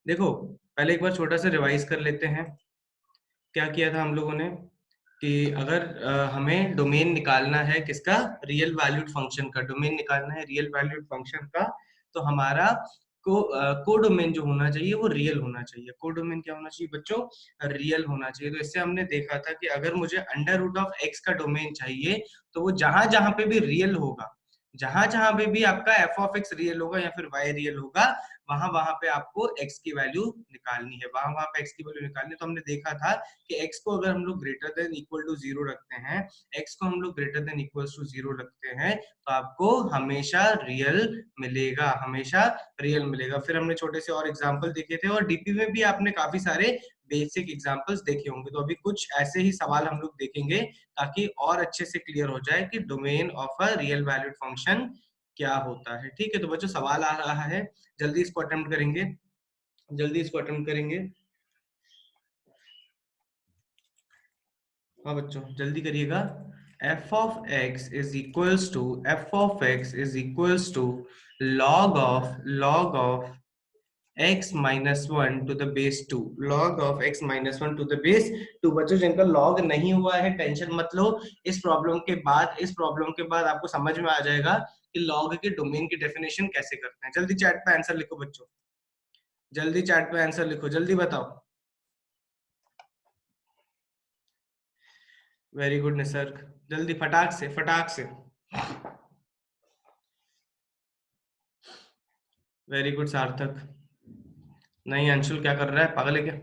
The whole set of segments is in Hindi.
देखो पहले एक बार छोटा सा रिवाइज कर लेते हैं। क्या किया था हम लोगों ने कि अगर हमें डोमेन निकालना है किसका, रियल वैल्यूड फंक्शन का डोमेन निकालना है रियल वैल्यूड फंक्शन का, तो हमारा कोडोमेन जो होना चाहिए वो रियल होना चाहिए। कोडोमेन क्या होना चाहिए बच्चों, रियल होना चाहिए। तो इससे हमने देखा था कि अगर मुझे अंडर रूट ऑफ एक्स का डोमेन चाहिए तो वो जहां जहां पे भी रियल होगा, जहां जहां पे भी आपका एफ ऑफ एक्स रियल होगा या फिर वाई रियल होगा, वहां वहां पे आपको x की वैल्यू निकालनी है, वहां वहां पे x की वैल्यू निकालनी है। तो हमने देखा था कि x को अगर हम लोग greater than equal to zero रखते हैं, x को हम लोग greater than equal to zero रखते हैं, तो आपको हमेशा रियल मिलेगा, हमेशा रियल मिलेगा। फिर हमने छोटे से और एग्जाम्पल देखे थे, और डीपी में भी आपने काफी सारे बेसिक एग्जाम्पल्स देखे होंगे। तो अभी कुछ ऐसे ही सवाल हम लोग देखेंगे ताकि और अच्छे से क्लियर हो जाए कि domain of a real valued function क्या होता है। ठीक है, तो बच्चों सवाल आ रहा है, जल्दी इसको अटेम्प्ट करेंगे, जल्दी इसको अटेम्प्ट करेंगे। हाँ बच्चों जल्दी करिएगा। f of x is equals to log of x minus one to the base two, log of x minus one to the base two. बच्चों जिनका log नहीं हुआ है टेंशन मत लो, इस प्रॉब्लम के बाद आपको समझ में आ जाएगा कि log के डोमेन की डेफिनेशन कैसे करते हैं। जल्दी चैट पे आंसर लिखो बच्चों, जल्दी चैट पे आंसर लिखो, जल्दी बताओ। वेरी गुड निसर्ग, जल्दी फटाक से फटाक से। वेरी गुड सार्थक। नहीं अंशुल क्या कर रहा है, पागल है क्या?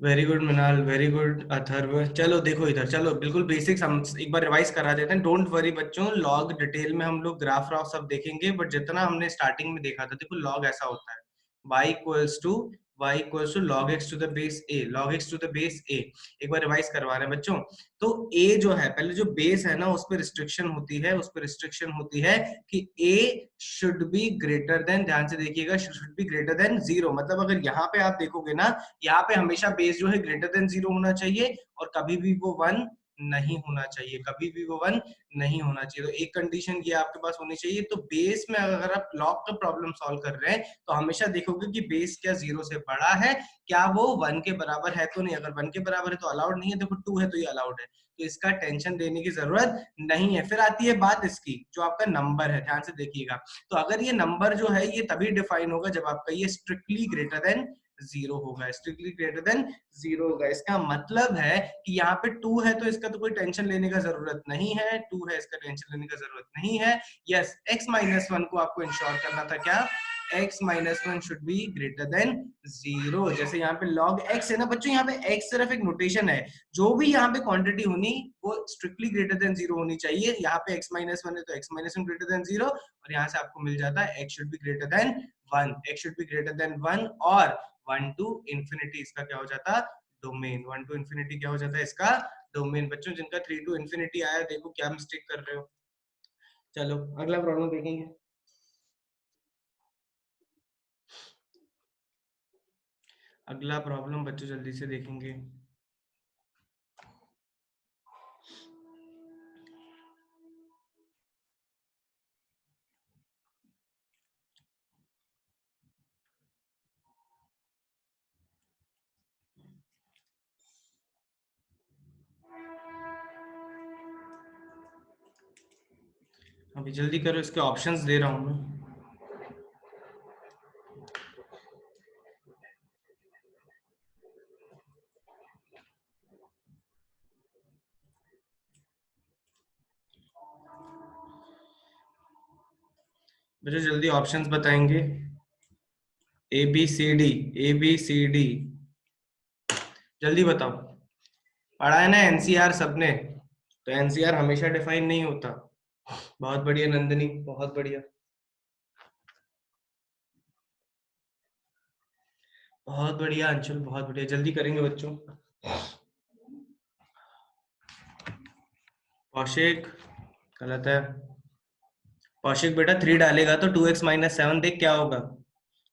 Very good Mrinal, very good Atharva. चलो देखो इधर, चलो बिल्कुल बेसिक्स हम एक बार रिवाइज करा देते हैं। डोंट वरी बच्चों, लॉग डिटेल में हम लोग ग्राफ राफ सब देखेंगे, बट जितना हमने स्टार्टिंग में देखा था, देखो लॉग ऐसा होता है, y equals to log x to the base a, log x to the base a। एक बार रिवाइज करवा रहे हैं बच्चों। तो a जो है, पहले जो बेस है ना उस पर रिस्ट्रिक्शन होती है, उस पर रिस्ट्रिक्शन होती है कि a should be greater then, ध्यान से देखिएगा, should be greater than zero. मतलब अगर यहाँ पे आप देखोगे ना, यहाँ पे हमेशा बेस जो है ग्रेटर देन जीरो होना चाहिए, और कभी भी वो वन नहीं होना चाहिए, कभी भी वो वन नहीं होना चाहिए। तो एक कंडीशन ये आपके पास होनी चाहिए। तो बेस में अगर आप लॉग का प्रॉब्लम सॉल्व कर रहे हैं तो हमेशा देखोगे कि बेस क्या जीरो से बड़ा है, क्या वो वन के बराबर है तो नहीं। अगर वन के बराबर है तो अलाउड नहीं है, देखो टू है तो ये अलाउड है, तो इसका टेंशन लेने की जरूरत नहीं है। फिर आती है बात इसकी, जो आपका नंबर है, ध्यान से देखिएगा। तो अगर ये नंबर जो है ये तभी डिफाइन होगा जब आपका ये स्ट्रिक्टली ग्रेटर देन जीरो होगा, स्ट्रिक्टली ग्रेटर देन जीरो होगा। इसका मतलब है कि यहाँ पे टू है तो इसका तो कोई टेंशन लेने का जरूरत नहीं है, टू है इसका टेंशन लेने का जरूरत नहीं है। यस, x माइनस वन को आपको इंश्योर करना था, क्या x minus one should be greater than zero. जैसे यहाँ पे log x है ना बच्चों, यहाँ पे x सिर्फ एक नोटेशन है, जो भी यहाँ पे क्वांटिटी होनी वो स्ट्रिक्टली ग्रेटर देन जीरो होनी चाहिए। यहाँ पे x माइनस वन है तो x minus one greater than zero, और यहाँ से आपको मिल जाता है x should be greater then one, x should be greater then one. और वन टू इंफिनिटी इसका क्या हो जाता, डोमेन। वन टू इंफिनिटी क्या हो जाता है इसका, डोमेन। बच्चों जिनका थ्री टू इंफिनिटी आया, देखो क्या मिस्टेक कर रहे हो। चलो अगला प्रॉब्लम देखेंगे। अगला प्रॉब्लम बच्चों जल्दी से देखेंगे। अभी जल्दी करो, इसके ऑप्शंस दे रहा हूं मैं। बच्चों जल्दी ऑप्शंस बताएंगे। A B C D, A B C D, जल्दी बताओ। पढ़ा है ना एनसीआर सबने, तो एनसीआर हमेशा डिफाइन नहीं होता। बहुत बढ़िया नंदनी, बहुत बढ़िया, बहुत बढ़िया अंशुल, बहुत बढ़िया। जल्दी करेंगे बच्चों। कौशिक गलत है। कौशिक बेटा थ्री डालेगा तो टू एक्स माइनस सेवन, देख क्या होगा।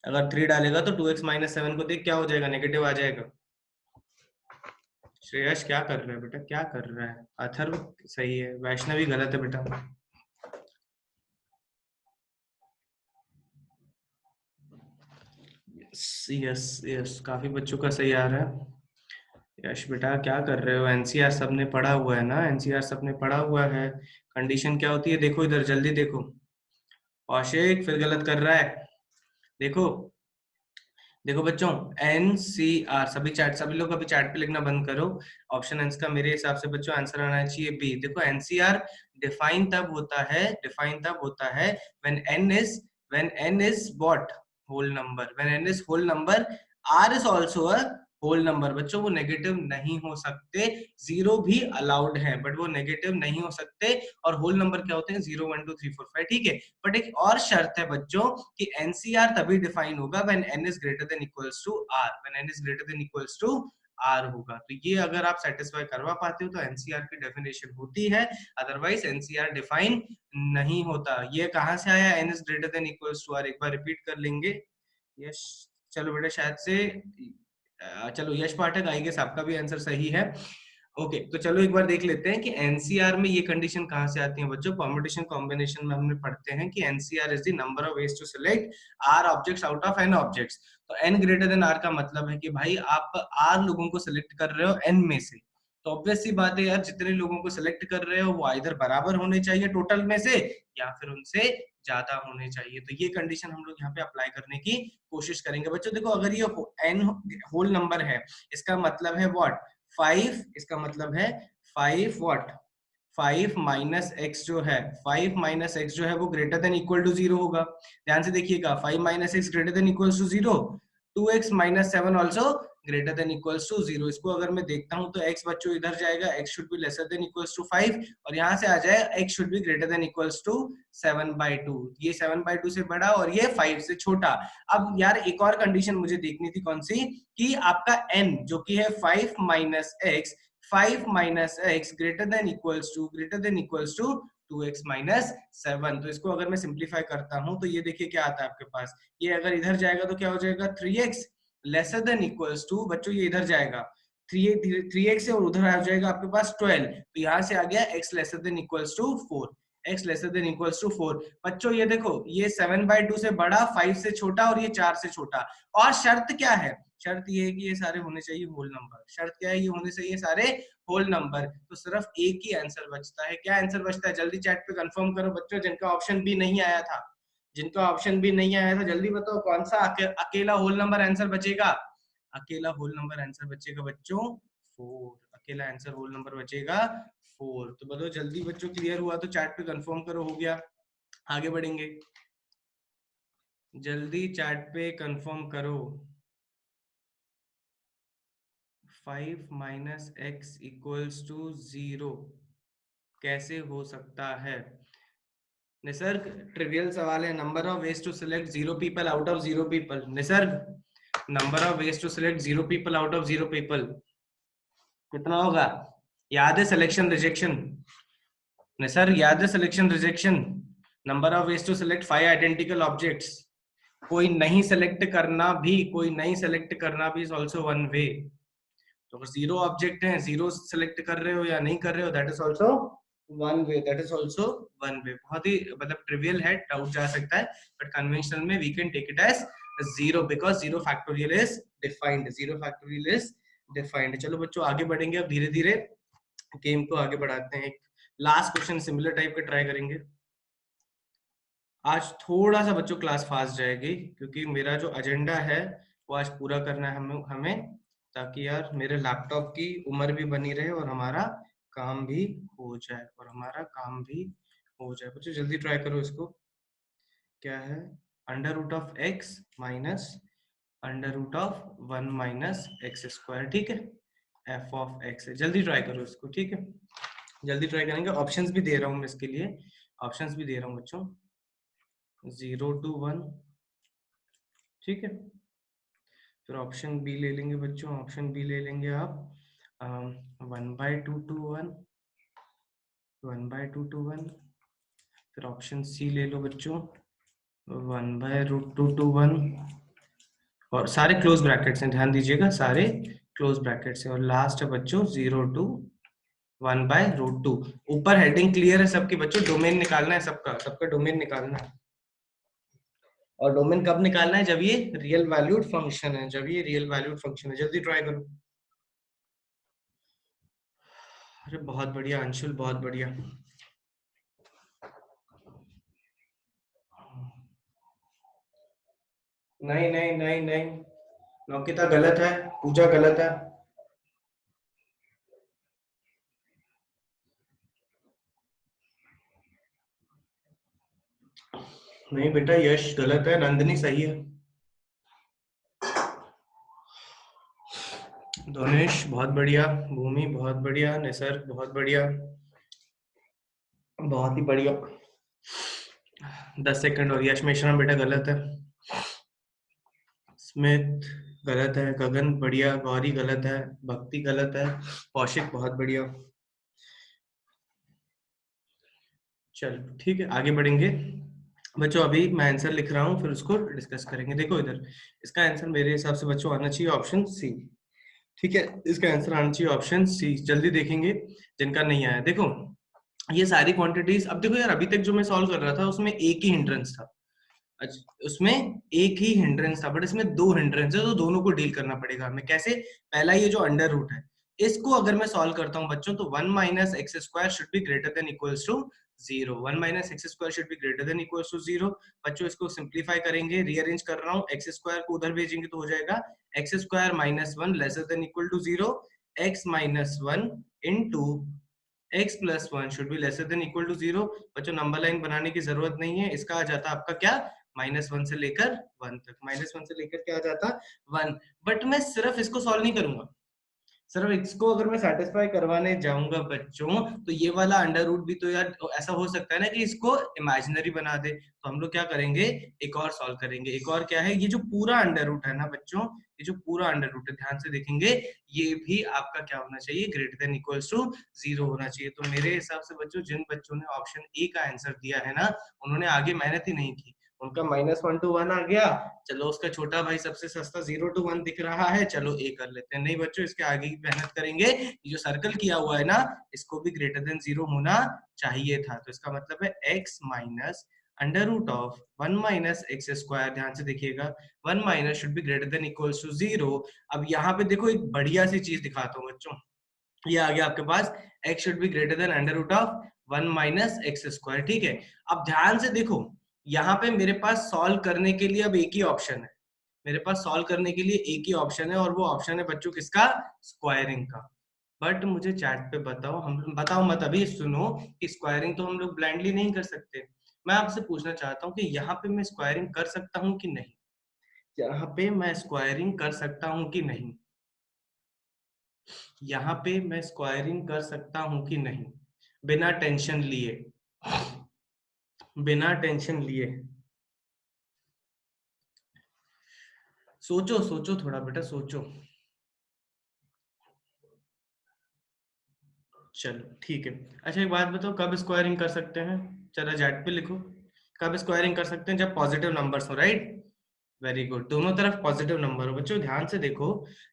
अगर थ्री डालेगा तो टू एक्स माइनस सेवन को देख क्या हो जाएगा, नेगेटिव आ जाएगा। श्रेयस क्या कर रहा है बेटा, क्या कर रहा है। अथर्व सही है, वैष्णवी गलत है बेटा। यस यस, काफी बच्चों का सही आ रहा है। यश बेटा क्या कर रहे हो? एनसीआर सबने पढ़ा हुआ है ना, एनसीआर सबने पढ़ा हुआ है। कंडीशन क्या होती है देखो इधर, जल्दी देखो। कौशिक फिर गलत कर रहा है, देखो। देखो बच्चों, एनसीआर, सभी लोग अभी चैट पे लिखना बंद करो। ऑप्शन आंसर का मेरे हिसाब से बच्चों आंसर आना चाहिए बी। देखो एनसीआर डिफाइन तब होता है when n is what whole number, when n is whole number, r is also a whole number. बच्चों वो नेगेटिव नहीं हो सकते, जीरो भी अलाउड है बट वो नेगेटिव नहीं हो सकते। और होल नंबर क्या होते हैं? 0 1 2 3 4 5, ठीक है। बट एक और शर्त है बच्चों कि एनसीआर तभी डिफाइन होगा when n is greater than equals to r, when n is greater than equals to r होगा। तो ये अगर आप सेटिस्फाई करवा पाते हो तो एनसीआर की डेफिनेशन होती है, अदरवाइज एनसीआर डिफाइन नहीं होता। ये कहां से आया n is greater than equals to r? एक बार रिपीट कर लेंगे। यश, चलो बेटा शायद से चलो यश पाठक आई गेस आपका भी आंसर सही है। ओके तो चलो एक बार देख लेते हैं कि एनसीआर में ये कंडीशन कहां से आती है बच्चों। परम्यूटेशन कॉम्बिनेशन में हमने पढ़ते हैं कि NCR is the number of ways to select r objects out of n objects. तो एन ग्रेटर देन आर का मतलब है कि भाई आप आर लोगों को सिलेक्ट कर रहे हो एन में से। तो ऑब्वियस सी बात है यार, जितने लोगों को सिलेक्ट कर रहे हो वो इधर बराबर होने चाहिए टोटल में से, या फिर उनसे ज्यादा होने चाहिए। तो ये कंडीशन हम लोग यहाँ पे अप्लाई करने की कोशिश करेंगे बच्चों। देखो अगर ये एन होल नंबर है, इसका मतलब है व्हाट 5, इसका मतलब है 5 व्हाट 5 माइनस एक्स जो है, 5 माइनस एक्स जो है वो ग्रेटर देन इक्वल टू 0 होगा। ध्यान से देखिएगा, 5 minus x greater than equal to 0, 2x minus 7 also greater than equals to 0। इसको अगर मैं देखता हूं तो x बच्चों इधर जाएगा, x should be lesser than equals to 5, और यहां से आ जाए x should be greater than equals to 7/2। ये 7/2 से बड़ा और ये 5 से छोटा। अब यार एक और कंडीशन मुझे देखनी थी, कौन सी? कि आपका n जो कि है 5 minus x greater than equals to 2x minus 7। तो इसको अगर मैं सिंप्लीफाई करता हूं तो ये देखिए क्या आता है आपके पास। ये अगर इधर जाएगा तो क्या हो जाएगा 3x laser than equals to, बच्चों ये इधर जाएगा 3x से और उधर आ जाएगा आपके पास 12। तो यहां से आ गया x lesser than equals to 4, x lesser than equals to 4। बच्चों ये देखो, ये 7/2 से बड़ा, 5 से छोटा और ये 4 से छोटा। और शर्त क्या है? शर्त ये है कि ये सारे होने चाहिए होल नंबर। शर्त क्या है? ये होने चाहिए सारे होल नंबर। तो सिर्फ एक ही आंसर बचता है। क्या आंसर बचता है? जल्दी चैट पे कंफर्म करो बच्चों, जिनका ऑप्शन बी नहीं आया था, जिनका ऑप्शन बी नहीं आया था जल्दी बताओ कौन सा अकेला होल नंबर आंसर बचेगा। अकेला होल नंबर आंसर बचेगा बच्चों 4, अकेला आंसर होल नंबर बचेगा 4। तो बताओ जल्दी बच्चों, क्लियर हुआ तो चैट पे कंफर्म करो, हो गया। आगे बढ़ेंगे, जल्दी चैट पे कंफर्म करो। 5 माइनस एक्स इक्वल्स टू 0 कैसे हो सकता है? निसर्ग ट्रिवियल सवाल है। Number of ways to select 0 people out of 0 people. Nisarg, number of ways to select 0 people out of 0 people कितना होगा? याद है सिलेक्शन रिजेक्शन? निसर्ग याद है selection rejection? Number of ways to select 5 identical objects. कोई नहीं सिलेक्ट करना भी इज ऑल्सो वन वे। तो अगर 0 ऑब्जेक्ट है, 0 सिलेक्ट कर रहे हो या नहीं कर रहे हो, that is also one way, बहुत ही मतलब ट्रिवियल है, डाउट जा सकता है, बट कन्वेंशनल में we can take it as 0 because 0 factorial is defined. चलो बच्चों आगे बढ़ेंगे, अब धीरे धीरे गेम को आगे बढ़ाते हैं। लास्ट क्वेश्चन सिमिलर टाइप का ट्राई करेंगे। आज थोड़ा सा बच्चों क्लास फास्ट जाएगी क्योंकि मेरा जो एजेंडा है वो आज पूरा करना है हमें, ताकि यार मेरे लैपटॉप की उम्र भी बनी रहे और हमारा काम भी हो जाए। बच्चों जल्दी ट्राई करो इसको। क्या है? Under root of x minus under root of 1 minus x square, ठीक है। एफ ऑफ एक्स है, जल्दी ट्राई करो इसको, ठीक है। जल्दी ट्राई करेंगे। ऑप्शंस भी दे रहा हूँ मैं इसके लिए, ऑप्शंस भी दे रहा हूँ बच्चों। 0 to 1, ठीक है। फिर ऑप्शन बी ले लेंगे बच्चों, ऑप्शन बी ले लेंगे आप 1/2 to 1, 1/2 to 1। फिर ऑप्शन सी ले लो बच्चों 1/√2 to 1, और सारे क्लोज ब्रैकेट्स हैं, ध्यान दीजिएगा सारे क्लोज ब्रैकेट्स हैं। और लास्ट है बच्चों 0 to 1/√2। ऊपर हेडिंग क्लियर है सबकी बच्चों? डोमेन निकालना है सबका डोमेन निकालना है। और डोमेन कब निकालना है? जब ये रियल वैल्यूड फंक्शन है, जब ये रियल वैल्यूड फंक्शन है। जल्दी ट्राई करो। अरे बहुत बढ़िया अंशुल, बहुत बढ़िया। नहीं नहीं नहीं नहीं, नौकिता गलत है, पूजा गलत है। नहीं बेटा, यश गलत है, नंदिनी सही है। दोनेश बहुत बढ़िया, भूमि बहुत बढ़िया, निसर्ग बहुत बढ़िया, बहुत ही बढ़िया। 10 सेकंड और। यश मिश्रा बेटा गलत है, स्मिथ गलत है, गगन बढ़िया, गौरी गलत है, भक्ति गलत है, कौशिक बहुत बढ़िया। चलो ठीक है, आगे बढ़ेंगे बच्चों। अभी मैं आंसर लिख रहा हूँ, फिर उसको डिस्कस करेंगे। देखो इधर, इसका आंसर मेरे हिसाब से बच्चों आना चाहिए ऑप्शन सी। ठीक है, इसका आंसर आना चाहिए ऑप्शन सी। जल्दी देखेंगे जिनका नहीं आया। देखो ये सारी क्वांटिटीज, अब देखो यार, अभी तक जो मैं सॉल्व कर रहा था उसमें एक ही हिंड्रेंस था। अच्छा, उसमें एक ही हिंड्रेंस था, बट इसमें दो हिंड्रेंस है, तो दोनों को डील करना पड़ेगा हमें। कैसे? पहला ये जो अंडर रूट है, इसको अगर मैं सॉल्व करता हूँ बच्चों, तो 1 minus x square should be greater than equals to 0। 1 minus x square should be greater than equals to 0। बच्चों इसको सिंप्लीफाई करेंगे, रीअरेंज कर रहा हूँ, एक्स स्क्वायर को उधर भेजेंगे तो हो जाएगा x square minus 1 lesser than equal to 0। X minus 1 into x plus 1 should be lesser than equal to 0। बच्चों नंबर लाइन बनाने की जरूरत नहीं है, इसका आ जाता आपका क्या, -1 से लेकर 1 तक। -1 से लेकर क्या आ जाता, 1। बट मैं सिर्फ इसको सॉल्व नहीं करूंगा, सिर्फ इसको अगर मैं सेटिस्फाई करवाने जाऊंगा बच्चों, तो ये वाला अंडर रूट भी तो यार ऐसा हो सकता है ना कि इसको इमेजिनरी बना दे। तो हम लोग क्या करेंगे, एक और सॉल्व करेंगे। एक और क्या है, ये जो पूरा अंडर रूट है ना बच्चों, ये जो पूरा अंडर रूट है, ध्यान से देखेंगे, ये भी आपका क्या होना चाहिए, ग्रेटर देन इक्वल्स टू 0 होना चाहिए। तो मेरे हिसाब से बच्चों, जिन बच्चों ने ऑप्शन ए का आंसर दिया है ना, उन्होंने आगे मेहनत ही नहीं की। उनका -1 to 1 आ गया, चलो उसका छोटा भाई सबसे सस्ता 0 to 1 दिख रहा है, चलो ए कर लेते हैं। नहीं बच्चों, इसके आगे की मेहनत करेंगे। ये जो सर्कल किया हुआ है ना, इसको भी ग्रेटर देन 0 होना चाहिए था। तो इसका मतलब है x minus under root of 1 minus x square. ध्यान से देखिएगा, 1 minus should be greater than equals to 0। अब यहाँ पे देखो एक बढ़िया सी चीज दिखाता हूँ बच्चों, ये आ गया आपके पास x should be greater than under root of 1 minus x square. ठीक है, अब ध्यान से देखो, यहाँ पे मेरे पास सॉल्व करने के लिए अब एक ही ऑप्शन है, मेरे पास सॉल्व करने के लिए एक ही ऑप्शन है, और वो ऑप्शन है बच्चों किसका, स्क्वायरिंग का। बट मुझे चैट पे बताओ, हम बताओ मत, अभी सुनो कि स्क्वायरिंग तो हम लोग ब्लाइंडली नहीं कर सकते। मैं आपसे पूछना चाहता हूँ कि यहाँ पे मैं स्क्वायरिंग कर सकता हूँ कि नहीं, यहाँ पे मैं स्क्वायरिंग कर सकता हूँ कि नहीं, यहाँ पे मैं स्क्वायरिंग कर सकता हूँ कि नहीं, बिना टेंशन लिए, बिना टेंशन लिए। सोचो सोचो थोड़ा बेटा, सोचो। चलो ठीक है। अच्छा एक बात बताओ, कब स्क्वायरिंग कर सकते हैं, चलो चैट पे लिखो, कब स्क्वायरिंग कर सकते हैं, जब पॉजिटिव नंबर्स हो, राइट? वेरी गुड, दोनों तरफ पॉजिटिव नंबर हो। बच्चों ध्यान से देखो,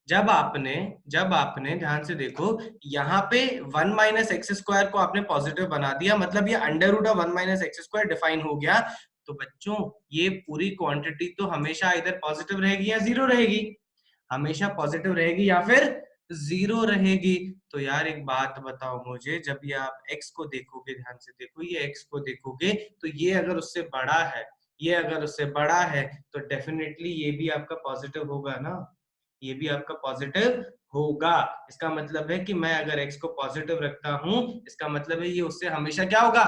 जब आपने ध्यान से देखो, यहाँ पे 1 माइनस एक्स स्क्वायर को आपने पॉजिटिव बना दिया, मतलब ये under root of 1 minus x square define हो गया। तो बच्चों ये पूरी क्वांटिटी तो हमेशा इधर पॉजिटिव रहेगी या जीरो रहेगी, हमेशा पॉजिटिव रहेगी या फिर जीरो रहेगी। तो यार एक बात बताओ मुझे, जब ये आप x को देखोगे, ध्यान से देखो, ये x को देखोगे, तो ये अगर उससे बड़ा है, ये अगर उससे बड़ा है, तो डेफिनेटली ये भी आपका पॉजिटिव होगा ना, ये भी आपका पॉजिटिव होगा। इसका मतलब है कि मैं अगर x को पॉजिटिव रखता हूं, इसका मतलब है ये उससे हमेशा क्या होगा,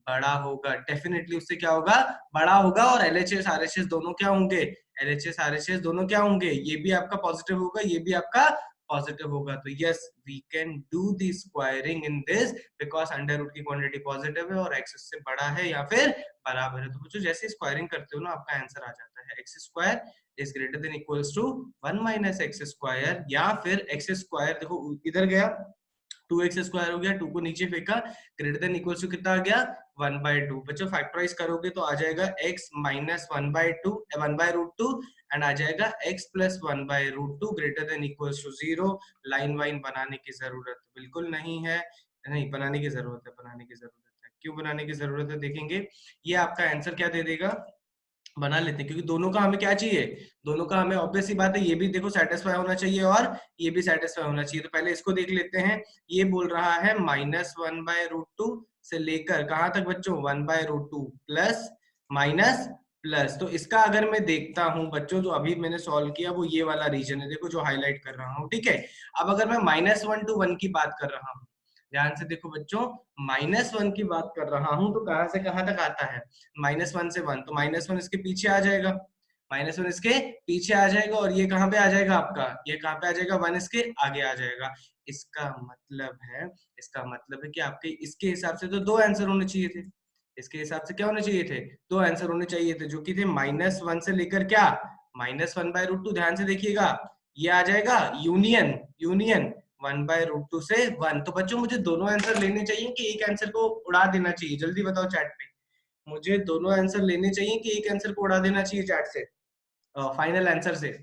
बड़ा होगा। डेफिनेटली उससे क्या होगा, बड़ा होगा। और एलएचएस आरएचएस दोनों क्या होंगे, एलएचएस आरएचएस दोनों क्या होंगे, ये भी आपका पॉजिटिव होगा, ये भी आपका पॉजिटिव होगा। तो yes, we can do the squaring in this, because under root की क्वांटिटी पॉजिटिव है और एक्स उससे बड़ा है या फिर बराबर है। तो बच्चों जैसे स्क्वायरिंग करते हो ना, आपका आंसर आ जाता है x square is greater than equals to 1 minus x square, या फिर एक्स स्क्वायर, देखो इधर गया 2x स्क्वायर हो गया, 2 को नीचे फेंका, ग्रेटर देन इक्वल्स टू कितना आ गया, 1/2। बच्चों फैक्टराइज करोगे तो आ जाएगा x माइनस 1/2, 1/√2, एंड आ जाएगा x plus 1/√2 greater than equals to 0। Line वाइन बनाने की जरूरत बिल्कुल नहीं है, नहीं बनाने की जरूरत है, बनाने की जरूरत है। क्यों बनाने की जरूरत है, देखेंगे। ये आपका आंसर क्या दे देगा, बना लेते हैं, क्योंकि दोनों का हमें क्या चाहिए, दोनों का हमें ऑब्वियस सी बात है, ये भी देखो सेटिस्फाई होना चाहिए और ये भी सेटिस्फाई होना चाहिए। तो पहले इसको देख लेते हैं। ये बोल रहा है -1/√2 से लेकर कहां तक बच्चों, 1/√2 प्लस माइनस प्लस। तो इसका अगर मैं देखता हूं बच्चों, जो अभी मैंने सॉल्व किया वो ये वाला रीजन है, देखो जो हाईलाइट कर रहा हूं, ठीक है। अब अगर मैं -1 to 1 की बात कर रहा हूँ, ध्यान से देखो बच्चों, -1 की बात कर रहा हूं, तो कहां से कहां तक आता है, -1 से 1, तो -1 इसके पीछे आ जाएगा, -1 इसके पीछे आ जाएगा, और ये कहां पे आ जाएगा आपका, ये कहां पे आ जाएगा, 1 इसके आगे आ जाएगा। इसका मतलब है, इसका मतलब है कि आपके इसके हिसाब से तो दो आंसर होने चाहिए थे, इसके हिसाब से क्या होने चाहिए थे, दो आंसर होने चाहिए थे, जो कि थे -1 से लेकर क्या, -1/√2। ध्यान से देखिएगा, ये आ जाएगा यूनियन, यूनियन 1/√2 से 1। तो बच्चों मुझे दोनों आंसर लेने चाहिए कि एक आंसर को उड़ा देना चाहिए, जल्दी बताओ चैट पे, मुझे दोनों आंसर लेने चाहिए कि एक आंसर को उड़ा देना चाहिए चैट से, फाइनल आंसर से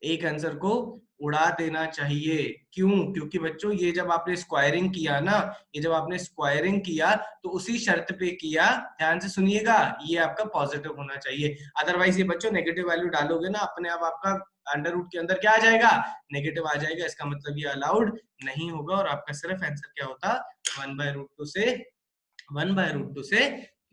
एक आंसर को उड़ा देना चाहिए। क्यों, क्योंकि बच्चों ये जब आपने स्क्वायरिंग किया ना, ये जब आपने स्क्वायरिंग किया तो उसी शर्त पे किया, ध्यान से सुनिएगा, ये आपका पॉजिटिव होना चाहिए। अदरवाइज ये बच्चों नेगेटिव वैल्यू डालोगे ना, अपने आप आपका अंडर रूट के अंदर क्या आ जाएगा, नेगेटिव आ जाएगा। इसका मतलब ये अलाउड नहीं होगा, और आपका सिर्फ आंसर क्या होता, 1/√2 से 1/√2 से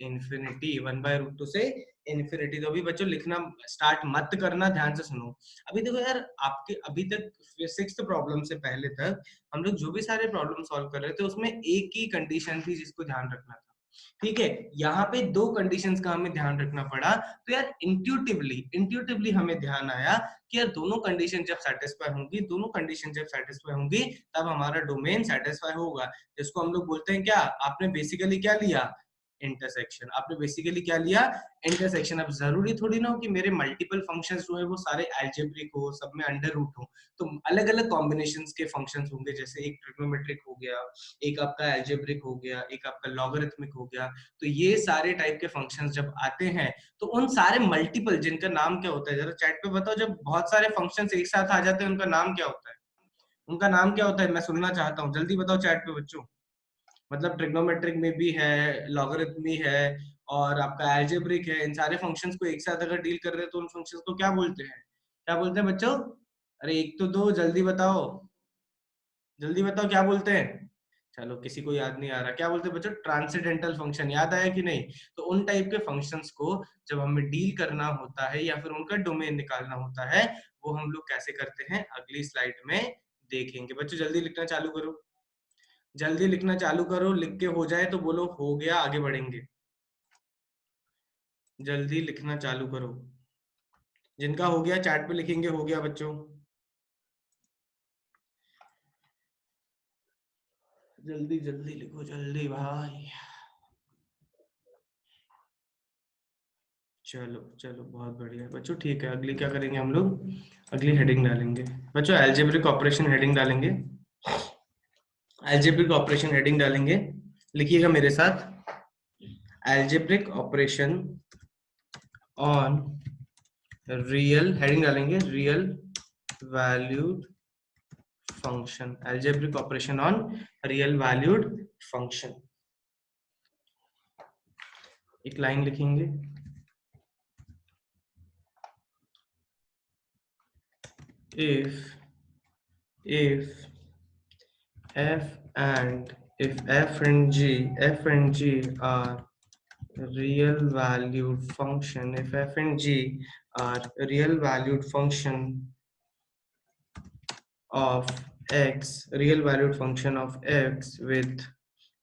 इंफिनिटी, 1/√2 से इंफिनिटी। तो अभी बच्चों लिखना स्टार्ट मत करना, ध्यान से सुनो। अभी देखो यार, आपके अभी तक 6th प्रॉब्लम से पहले तक हम लोग जो भी सारे प्रॉब्लम सॉल्व कर रहे थे, उसमें एक ही कंडीशन थी जिसको ध्यान रखना था, ठीक है। यहाँ पे दो कंडीशंस का हमें ध्यान रखना पड़ा। तो यार इंट्यूटिवली हमें ध्यान आया कि यार दोनों कंडीशन जब सेटिस्फाई होंगी, दोनों कंडीशन जब सेटिस्फाई होंगी, तब हमारा डोमेन सेटिस्फाई होगा, जिसको हम लोग बोलते हैं क्या, आपने बेसिकली क्या लिया, इंटरसेक्शन। आपने बेसिकली क्या लिया, इंटरसेक्शन। अब जरूरी थोड़ी ना हो कि मेरे मल्टीपल फंक्शंस जो है वो सारे अलजेब्रिक हो, सब में अंडर रूट हो, तो अलग अलग कॉम्बिनेशंस के फंक्शंस होंगे, जैसे एक ट्रिग्नोमेट्रिक हो गया, एक आपका अलजेब्रिक हो गया, एक आपका लॉगरिथमिक हो गया। तो ये सारे टाइप के फंक्शंस जब आते हैं, तो उन सारे मल्टीपल, जिनका नाम क्या होता है, जरा चैट पे बताओ, जब बहुत सारे फंक्शंस एक साथ आ जाते हैं उनका नाम क्या होता है, उनका नाम क्या होता है, मैं सुनना चाहता हूँ, जल्दी बताओ चैट पे बच्चों। मतलब ट्रिग्नोमेट्रिक में भी है, लॉगरिथमी है, और आपका अलजेब्रिक है, इन सारे फंक्शंस को एक साथ अगर डील कर रहे हैं तो उन फंक्शंस को क्या बोलते हैं, क्या बोलते हैं बच्चों, अरे एक तो दो, जल्दी बताओ, जल्दी बताओ क्या बोलते हैं। चलो किसी को याद नहीं आ रहा, क्या बोलते हैं बच्चों, ट्रांसेंडेंटल फंक्शन, याद आया कि नहीं। तो उन टाइप के फंक्शंस को जब हमें डील करना होता है या फिर उनका डोमेन निकालना होता है, वो हम लोग कैसे करते हैं अगली स्लाइड में देखेंगे। बच्चों जल्दी लिखना चालू करो, जल्दी लिखना चालू करो, लिख के हो जाए तो बोलो हो गया, आगे बढ़ेंगे। जल्दी लिखना चालू करो, जिनका हो गया चैट पे लिखेंगे हो गया बच्चों, जल्दी जल्दी लिखो, जल्दी भाई। चलो चलो बहुत बढ़िया बच्चों, ठीक है। अगली क्या करेंगे हम लोग, अगली हेडिंग डालेंगे बच्चों, अलजेब्रिक ऑपरेशन हेडिंग डालेंगे, अलजेब्रिक ऑपरेशन हेडिंग डालेंगे, लिखिएगा मेरे साथ, algebraic operation on real, heading डालेंगे real valued function, algebraic operation on real valued function. एक लाइन लिखेंगे, if f and g are real valued function, if f and g are real valued function of x, real valued function of x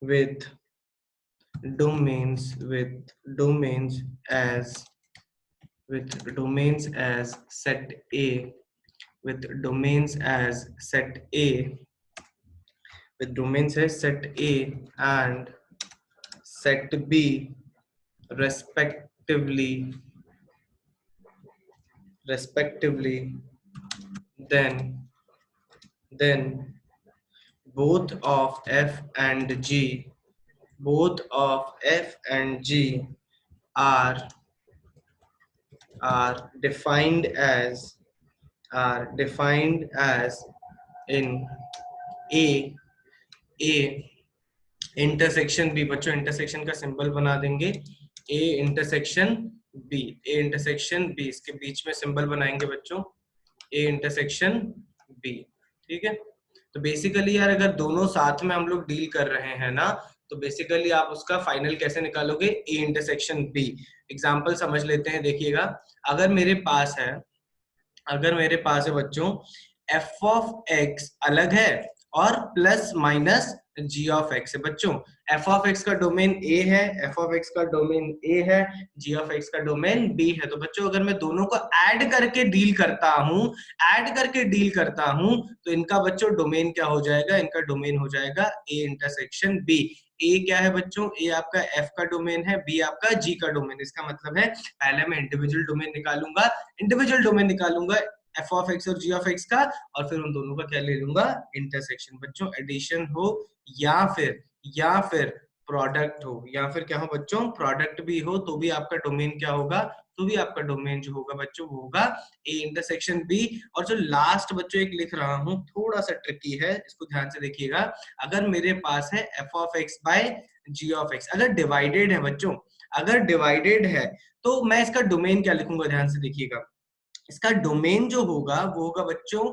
with domains as set a, with domains as set a, with domains as set a and set b respectively, then both of f and g, both of f and g are defined as in a intersection भी, बच्चों इंटरसेक्शन का सिंबल बना देंगे, A intersection B, A intersection B, इसके बीच में सिंबल बनाएंगे बच्चों, ए इंटरसेक्शन बी। ठीक है, तो बेसिकली यार अगर दोनों साथ में हम लोग डील कर रहे हैं ना, तो बेसिकली आप उसका फाइनल कैसे निकालोगे, ए इंटरसेक्शन बी। एग्जांपल समझ लेते हैं, देखिएगा, अगर मेरे पास है, अगर मेरे पास है बच्चों एफ ऑफ एक्स अलग है और plus minus g of x है बच्चों, एफ ऑफ एक्स का डोमेन ए है, एफ ऑफ एक्स का डोमेन ए है, जी ऑफ एक्स का डोमेन बी है। तो बच्चों अगर मैं दोनों को ऐड करके डील करता हूं, ऐड करके डील करता हूं, तो इनका बच्चों डोमेन क्या हो जाएगा, इनका डोमेन हो जाएगा ए इंटरसेक्शन बी। ए क्या है बच्चों, ए आपका एफ का डोमेन है, बी आपका जी का डोमेन। इसका मतलब है पहले मैं इंडिविजुअल डोमेन निकालूंगा, इंडिविजुअल डोमेन निकालूंगा एफ ऑफ एक्स और जी ऑफ एक्स का, और फिर उन दोनों का क्या ले लूंगा, इंटरसेक्शन। बच्चों एडिशन हो या फिर प्रोडक्ट हो, या फिर क्या हो बच्चों, प्रोडक्ट भी हो, तो भी आपका डोमेन क्या होगा, तो भी आपका डोमेन जो होगा बच्चों वो होगा ए इंटरसेक्शन बी। और जो लास्ट बच्चों एक लिख रहा हूं, थोड़ा सा ट्रिकी है, इसको ध्यान से देखिएगा। अगर मेरे पास है f of x by g of x, अगर डिवाइडेड है बच्चों, अगर डिवाइडेड है, तो मैं इसका डोमेन क्या लिखूंगा, ध्यान से देखिएगा। इसका डोमेन जो होगा वो होगा बच्चों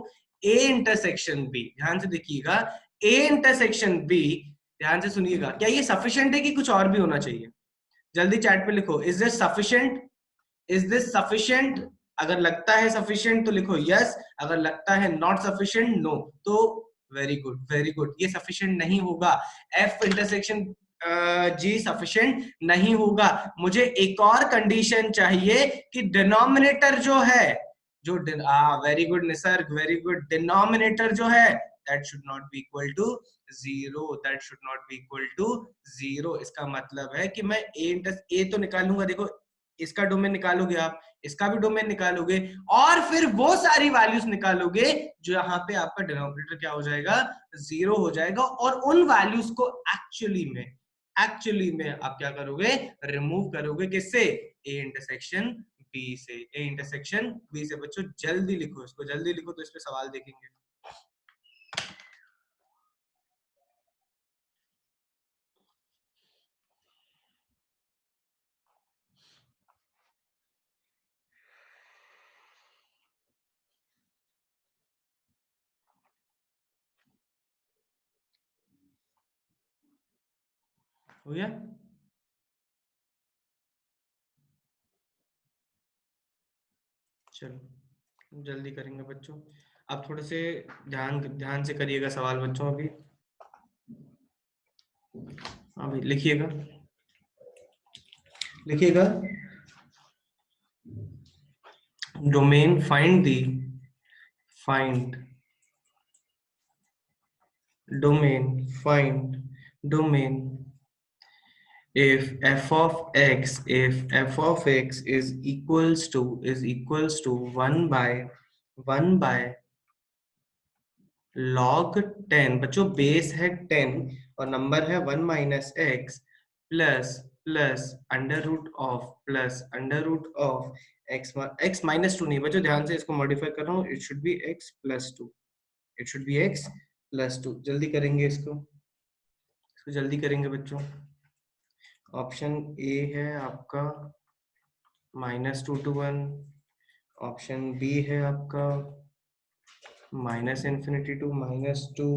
ए इंटरसेक्शन बी। ध्यान से देखिएगा, ए इंटरसेक्शन बी। ध्यान से सुनिएगा, क्या ये सफिशिएंट है कि कुछ और भी होना चाहिए? जल्दी चैट पे लिखो, is this sufficient, is this sufficient. अगर लगता है सफिशिएंट तो लिखो यस, अगर लगता है नॉट सफिशिएंट नो। तो वेरी गुड, वेरी गुड, ये सफिशिएंट नहीं होगा, एफ इंटरसेक्शन जी सफिशिएंट नहीं होगा। मुझे एक और कंडीशन चाहिए कि डिनोमिनेटर जो है, जो very good Nisarga, very good, denominator जो है that should not be equal to zero, that should not be equal to zero। इसका मतलब है कि मैं ए तो निकालूंगा, देखो इसका डोमेन निकालोगे आप, इसका भी डोमेन निकालोगे, और फिर वो सारी वैल्यूज निकालोगे जो यहाँ पे आपका डिनोमिनेटर क्या हो जाएगा, जीरो हो जाएगा। और उन वैल्यूज को एक्चुअली में आप क्या करोगे, रिमूव करोगे, किससे, ए इंटरसेक्शन बी से, ए इंटरसेक्शन बी से। बच्चों जल्दी लिखो, इसको जल्दी लिखो, तो इस पे सवाल देखेंगे। हो गया, चलो जल्दी करेंगे बच्चों। आप थोड़े से ध्यान ध्यान से करिएगा सवाल बच्चों। अभी अभी लिखिएगा, लिखिएगा, domain find find domain if f of x is equals to 1 by log 10। बच्चों बेस है 10 और नंबर है 1 minus x plus under root of x minus 2 नहीं बच्चों, ध्यान से इसको मॉडिफाई कर रहा हूँ, it should B x plus 2, it should B x plus 2। जल्दी करेंगे इसको जल्दी करेंगे बच्चों। ऑप्शन ए है आपका -2 to 1, ऑप्शन बी है आपका -∞ to -2,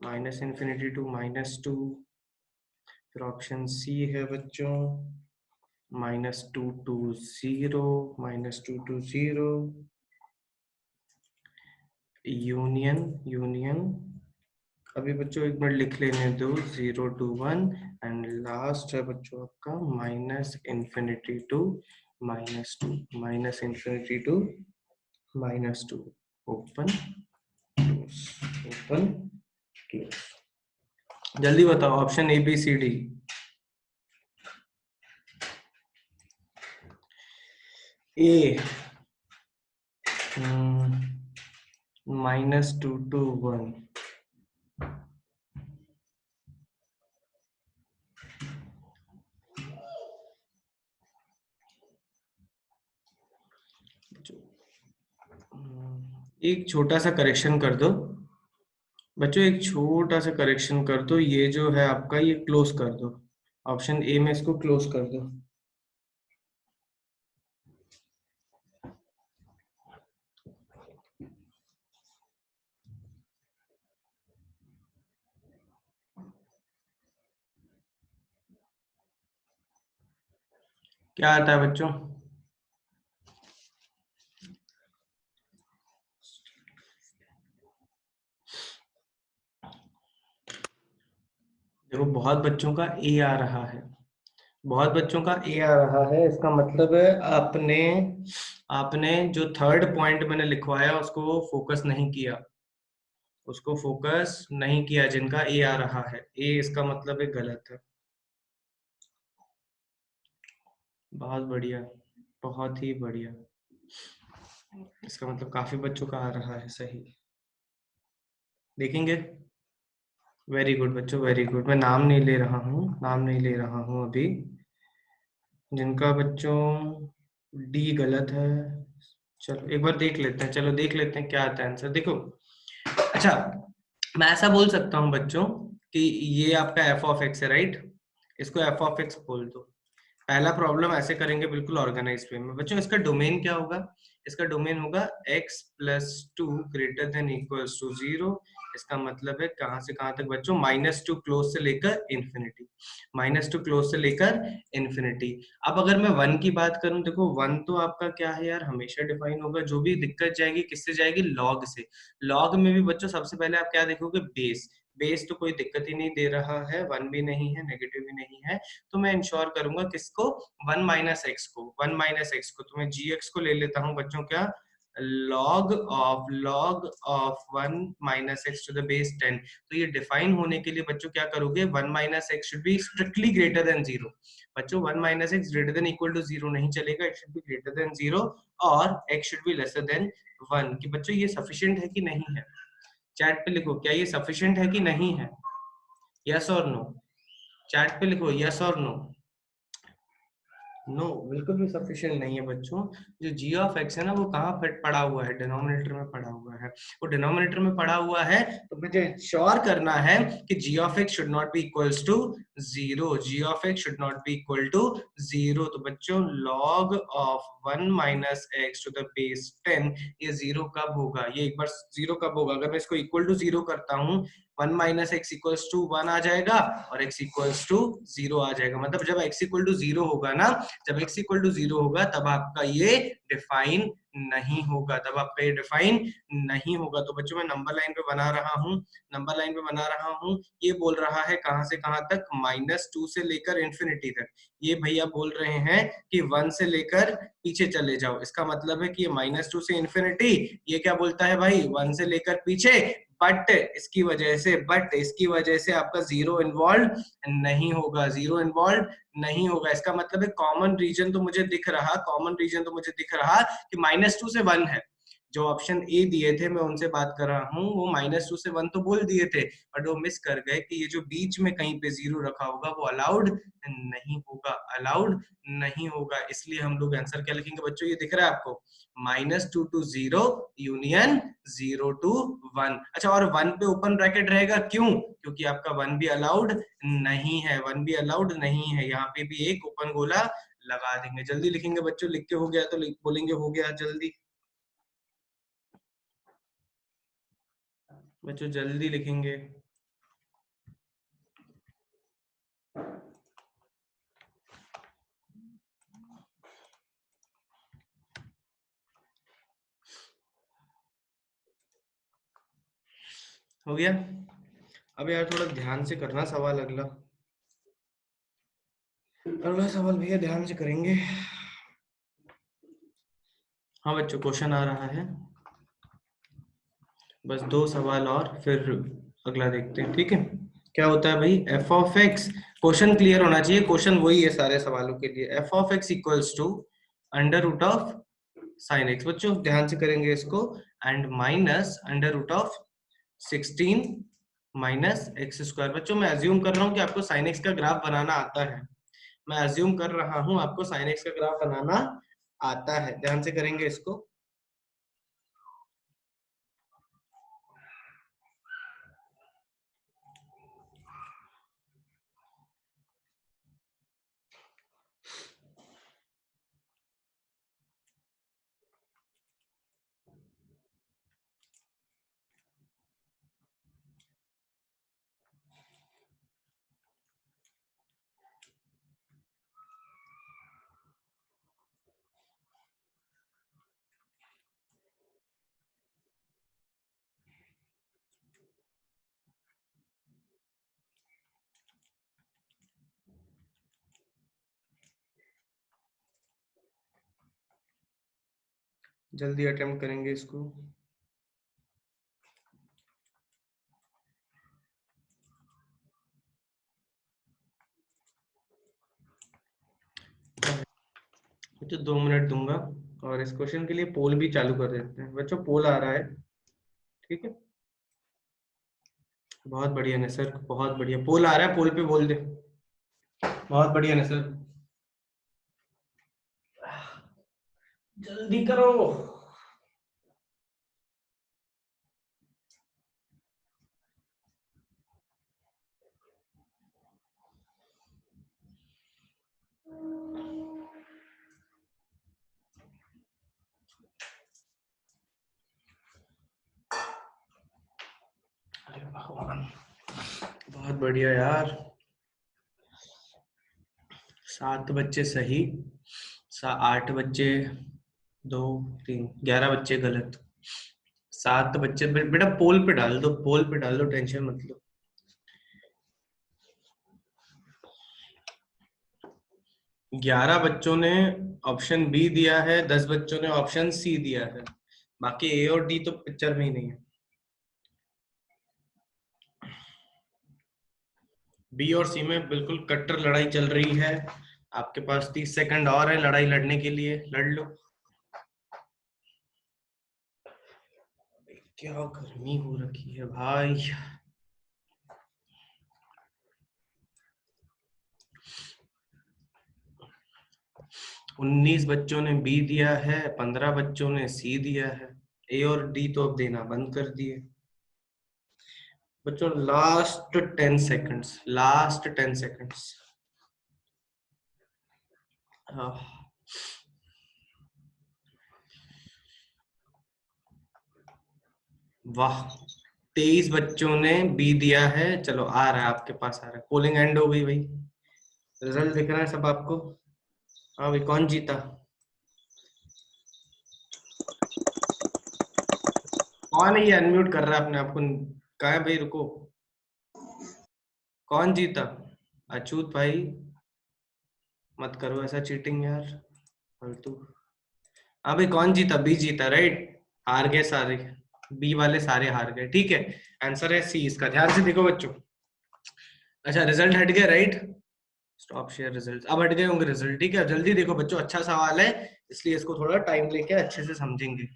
-∞ to -2, फिर ऑप्शन सी है बच्चों -2 to 0, -2 to 0, यूनियन। अभी बच्चों एक मिनट लिख लेने दो, 0 to 1, एंड लास्ट है बच्चों आपका -∞ to -2, -∞ to -2, ओपन क्लोज। जल्दी बताओ, option A B C D. A -2 to 1, एक छोटा सा करेक्शन कर दो बच्चों, एक छोटा सा करेक्शन कर दो, ये जो है आपका ये क्लोज कर दो, ऑप्शन ए में इसको क्लोज कर दो। क्या आता है बच्चों? देखो बहुत बच्चों का ए आ रहा है, बहुत बच्चों का ए आ रहा है, इसका मतलब है आपने आपने जो थर्ड पॉइंट मैंने लिखवाया उसको फोकस नहीं किया, उसको फोकस नहीं किया, जिनका ए आ रहा है, ए इसका मतलब है गलत है। बहुत बढ़िया, बहुत ही बढ़िया, इसका मतलब काफी बच्चों का आ रहा है सही। देखेंगे। वेरी गुड बच्चों, वेरी गुड। मैं नाम नहीं ले रहा हूँ, नाम नहीं ले रहा हूँ अभी। जिनका बच्चों डी गलत है, चलो एक बार देख लेते हैं, चलो देख लेते हैं क्या आता है आंसर। देखो, अच्छा, मैं ऐसा बोल सकता हूँ बच्चों कि ये आपका एफ ऑफ एक्स है, राइट? इसको एफ ऑफ एक्स बोल दो। पहला प्रॉब्लम ऐसे करेंगे बिल्कुल ऑर्गेनाइज वे में। बच्चों इसका डोमेन क्या होगा? इसका डोमेन होगा x plus two greater than equals to zero. इसका मतलब है कहां से कहां तक बच्चों? माइनस टू क्लोज से लेकर इन्फिनिटी, माइनस टू क्लोज से लेकर इन्फिनिटी। अब अगर मैं वन की बात करूं, देखो वन तो आपका क्या है यार, हमेशा डिफाइन होगा। जो भी दिक्कत जाएगी किससे जाएगी? लॉग से। लॉग में भी बच्चों सबसे पहले आप क्या देखोगे? बेस। बेस तो कोई दिक्कत ही नहीं दे रहा है, वन भी नहीं है, नेगेटिव भी नहीं है, तो मैं इंश्योर करूंगा किसको? वन माइनस एक्स को, वन माइनस एक्स को। तो मैं जी एक्स को ले लेता हूँ बच्चों, क्या? Log of one minus x to the base 10। तो ये डिफाइन होने के लिए बच्चों क्या करोगे? One minus x should be strictly greater than zero. बच्चों one minus x greater than equal to zero नहीं चलेगा, it should be greater than zero, और x should be lesser than one. कि बच्चों ये सफिशिएंट है कि नहीं है? चैट पे लिखो, क्या ये सफिशिएंट है कि नहीं है? यस और नो? चैट पे लिखो यस और नो। नो, बिल्कुल भी सफिशिएंट नहीं है बच्चों। जो जी ऑफ एक्स है ना, वो कहाँ फिट पड़ा हुआ है? डिनोमिनेटर में पड़ा हुआ है। वो डिनोमिनेटर में पड़ा हुआ है, तो मुझे श्योर करना है कि g of x should not be equals to zero, g of x should not be equal to zero. तो बच्चों log of one minus x to the base 10, ये जीरो कब होगा? ये एक बार जीरो कब होगा? अगर मैं इसको इक्वल टू जीरो करता हूँ, one minus x equals to one आ जाएगा और एक्स इक्वल्स टू जीरो आ जाएगा। मतलब जब एक्स इक्वल टू जीरो होगा ना, जब x इक्वल टू जीरो होगा, तब आपका ये डिफाइन नहीं होगा, तब आपका ये डिफाइन नहीं होगा। तो बच्चों मैं नंबर लाइन पे बना रहा हूँ, नंबर लाइन पे बना रहा हूँ। ये बोल रहा है कहां से कहां तक? माइनस टू से लेकर इन्फिनिटी तक। ये भैया बोल रहे हैं कि वन से लेकर पीछे चले जाओ। इसका मतलब है कि ये माइनस टू से इन्फिनिटी, ये क्या बोलता है भाई? वन से लेकर पीछे। बट इसकी वजह से आपका जीरो इन्वॉल्व नहीं होगा, जीरो इन्वॉल्व नहीं होगा। इसका मतलब है कॉमन रीजन तो मुझे दिख रहा, कॉमन रीजन तो मुझे दिख रहा कि माइनस टू से वन है। जो ऑप्शन ए दिए थे, मैं उनसे बात कर रहा हूँ, वो माइनस टू से वन तो बोल दिए थे, बट वो मिस कर गए कि ये जो बीच में कहीं पे जीरो रखा होगा वो अलाउड नहीं होगा, अलाउड नहीं होगा। इसलिए हम लोग आंसर क्या लिखेंगे बच्चों? ये दिख रहा है आपको? Minus two to zero union zero to one. अच्छा, और वन पे ओपन ब्रैकेट रहेगा, क्यों? क्योंकि आपका वन भी अलाउड नहीं है, वन भी अलाउड नहीं है। यहाँ पे भी एक ओपन गोला लगा देंगे। जल्दी लिखेंगे बच्चों, लिख के हो गया तो बोलेंगे हो गया, जल्दी बच्चों जल्दी लिखेंगे। हो गया? अब यार थोड़ा ध्यान से करना सवाल, अगला अगला सवाल भैया ध्यान से करेंगे। हाँ बच्चों, क्वेश्चन आ रहा है, बस दो सवाल और फिर अगला देखते हैं, ठीक है? क्या होता है भाई? F of x, question clear होना चाहिए, क्वेश्चन वही है सारे सवालों के लिए। F of x equals to under root of sine x, बच्चों ध्यान से करेंगे इसको, and minus under root of 16 minus x square. बच्चों मैं अज्यूम कर रहा हूँ कि आपको साइन एक्स का ग्राफ बनाना आता है, मैं अज्यूम कर रहा हूँ आपको साइन एक्स का ग्राफ बनाना आता है। ध्यान से करेंगे इसको। जल्दी अटेम्प्ट करेंगे इसको। तो 2 मिनट दूंगा और इस क्वेश्चन के लिए पोल भी चालू कर देते हैं बच्चों। पोल आ रहा है, ठीक है, बहुत बढ़िया ना सर, बहुत बढ़िया। पोल आ रहा है, पोल पे बोल दे। बहुत बढ़िया ना सर, जल्दी करो। अरे भगवान, बहुत बढ़िया यार। 7 बच्चे सही, 8 बच्चे, 2 3 11 बच्चे गलत। 7 बच्चे बेटा पोल पे डाल दो, पोल पे डाल दो, टेंशन मत लो। 11 बच्चों ने ऑप्शन बी दिया है, 10 बच्चों ने ऑप्शन सी दिया है, बाकी ए और डी तो पिक्चर में ही नहीं है। बी और सी में बिल्कुल कट्टर लड़ाई चल रही है। आपके पास 30 सेकंड और है लड़ाई लड़ने के लिए, लड़ लो। क्या गर्मी हो रखी है भाई। 19 बच्चों ने बी दिया है, 15 बच्चों ने सी दिया है, ए और डी तो अब देना बंद कर दिए। बच्चों लास्ट 10 सेकंड्स, लास्ट 10 सेकंड्स। वाह, 23 बच्चों ने बी दिया है। चलो आ रहा है आपके पास, आ रहा है। पोलिंग एंड हो गई भाई, रिजल्ट दिख रहा है सब आपको। हाँ भाई, कौन जीता? कौन है ये अनम्यूट कर रहा है अपने आप को? कहाँ है भाई, रुको। कौन जीता? अछूत भाई, मत करो ऐसा चीटिंग यार, फालतू। हाँ भाई, कौन जीता? बी जीता, राइट। हार गए सारे, बी वाले सारे हार गए, ठीक है। आंसर है सी इसका, ध्यान से देखो बच्चों। अच्छा, रिजल्ट हट गया, राइट। स्टॉप शेयर रिजल्ट, अब हट गए होंगे रिजल्ट, ठीक है। जल्दी देखो बच्चों, अच्छा सवाल है, इसलिए इसको थोड़ा टाइम लेके अच्छे से समझेंगे,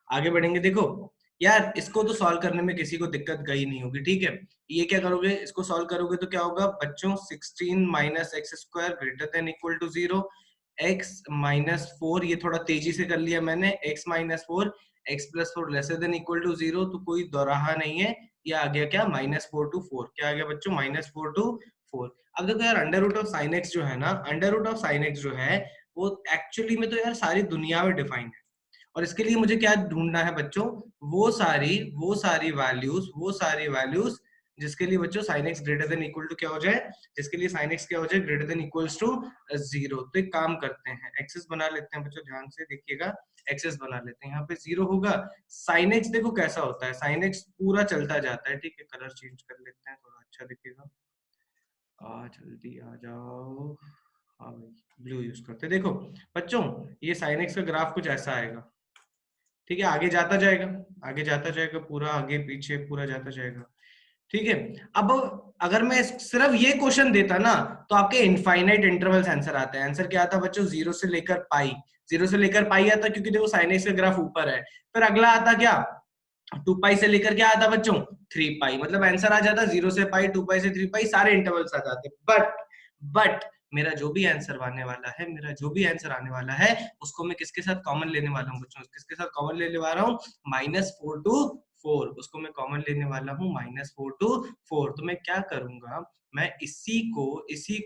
आगे बढ़ेंगे। देखो यार, इसको तो सॉल्व करने में किसी को दिक्कत गई नहीं होगी, ठीक है। ये क्या करोगे, इसको सॉल्व करोगे तो क्या होगा बच्चों, 16 minus x square greater than equal to 0, x minus 4, ये थोड़ा तेजी से कर लिया मैंने, x minus 4, x plus 4 lesser than equal to 0, तो कोई दोराहा नहीं है। ये आ गया क्या, -4 to 4, क्या आ गया बच्चों, -4 to 4। अब देखो यार, under root of sine x जो है ना, under root of sine x जो है, वो एक्चुअली में तो यार सारी दुनिया में डिफाइन है। और इसके लिए मुझे क्या ढूंढना है बच्चों, वो सारी वैल्यूज जिसके लिए बच्चों sin x greater than equal to क्या हो जाए, जिसके लिए sin x क्या हो जाए, ग्रेटर देन इक्वल्स टू 0। तो एक काम करते हैं, एक्सेस बना लेते हैं बच्चों, ध्यान से देखिएगा। एक्सेस बना लेते हैं, यहाँ पे 0 होगा। sin x देखो कैसा होता है, sin x पूरा चलता जाता है, ठीक है। कलर चेंज कर लेते हैं, थोड़ा अच्छा दिखेगा। जल्दी आ जाओ। हाँ भाई, ब्लू यूज करते हैं। देखो बच्चों, ये sin x का ग्राफ कुछ ऐसा आएगा, ठीक है। आगे जाता जाएगा, आगे जाता जाएगा, पूरा आगे पीछे पूरा जाता जाएगा, ठीक है। अब अगर मैं सिर्फ ये क्वेश्चन देता ना, तो आपके इनफाइनाइट इंटरवल्स आंसर आते हैं। आंसर क्या आता बच्चों, 0 से लेकर पाई, 0 से लेकर पाई आता, क्योंकि देखो साइन एक्स का ग्राफ ऊपर है। फिर अगला आता क्या, 2 पाई से लेकर क्या आता बच्चों, 3 पाई। मतलब आंसर आ जाता 0 से पाई, 2 पाई से 3 पाई, सारे इंटरवल्स आ जाते। बट मेरा जो भी आंसर आने वाला है, मेरा जो भी आंसर आने वाला है, उसको मैं किसके साथ कॉमन लेने वाला हूँ बच्चों, किसके साथ कॉमन लेने वाला हूँ, -4 to 4। उसको मैं कॉमन लेने वाला हूँ -4 to 4। तो मैं क्या करूंगा, मैं इसी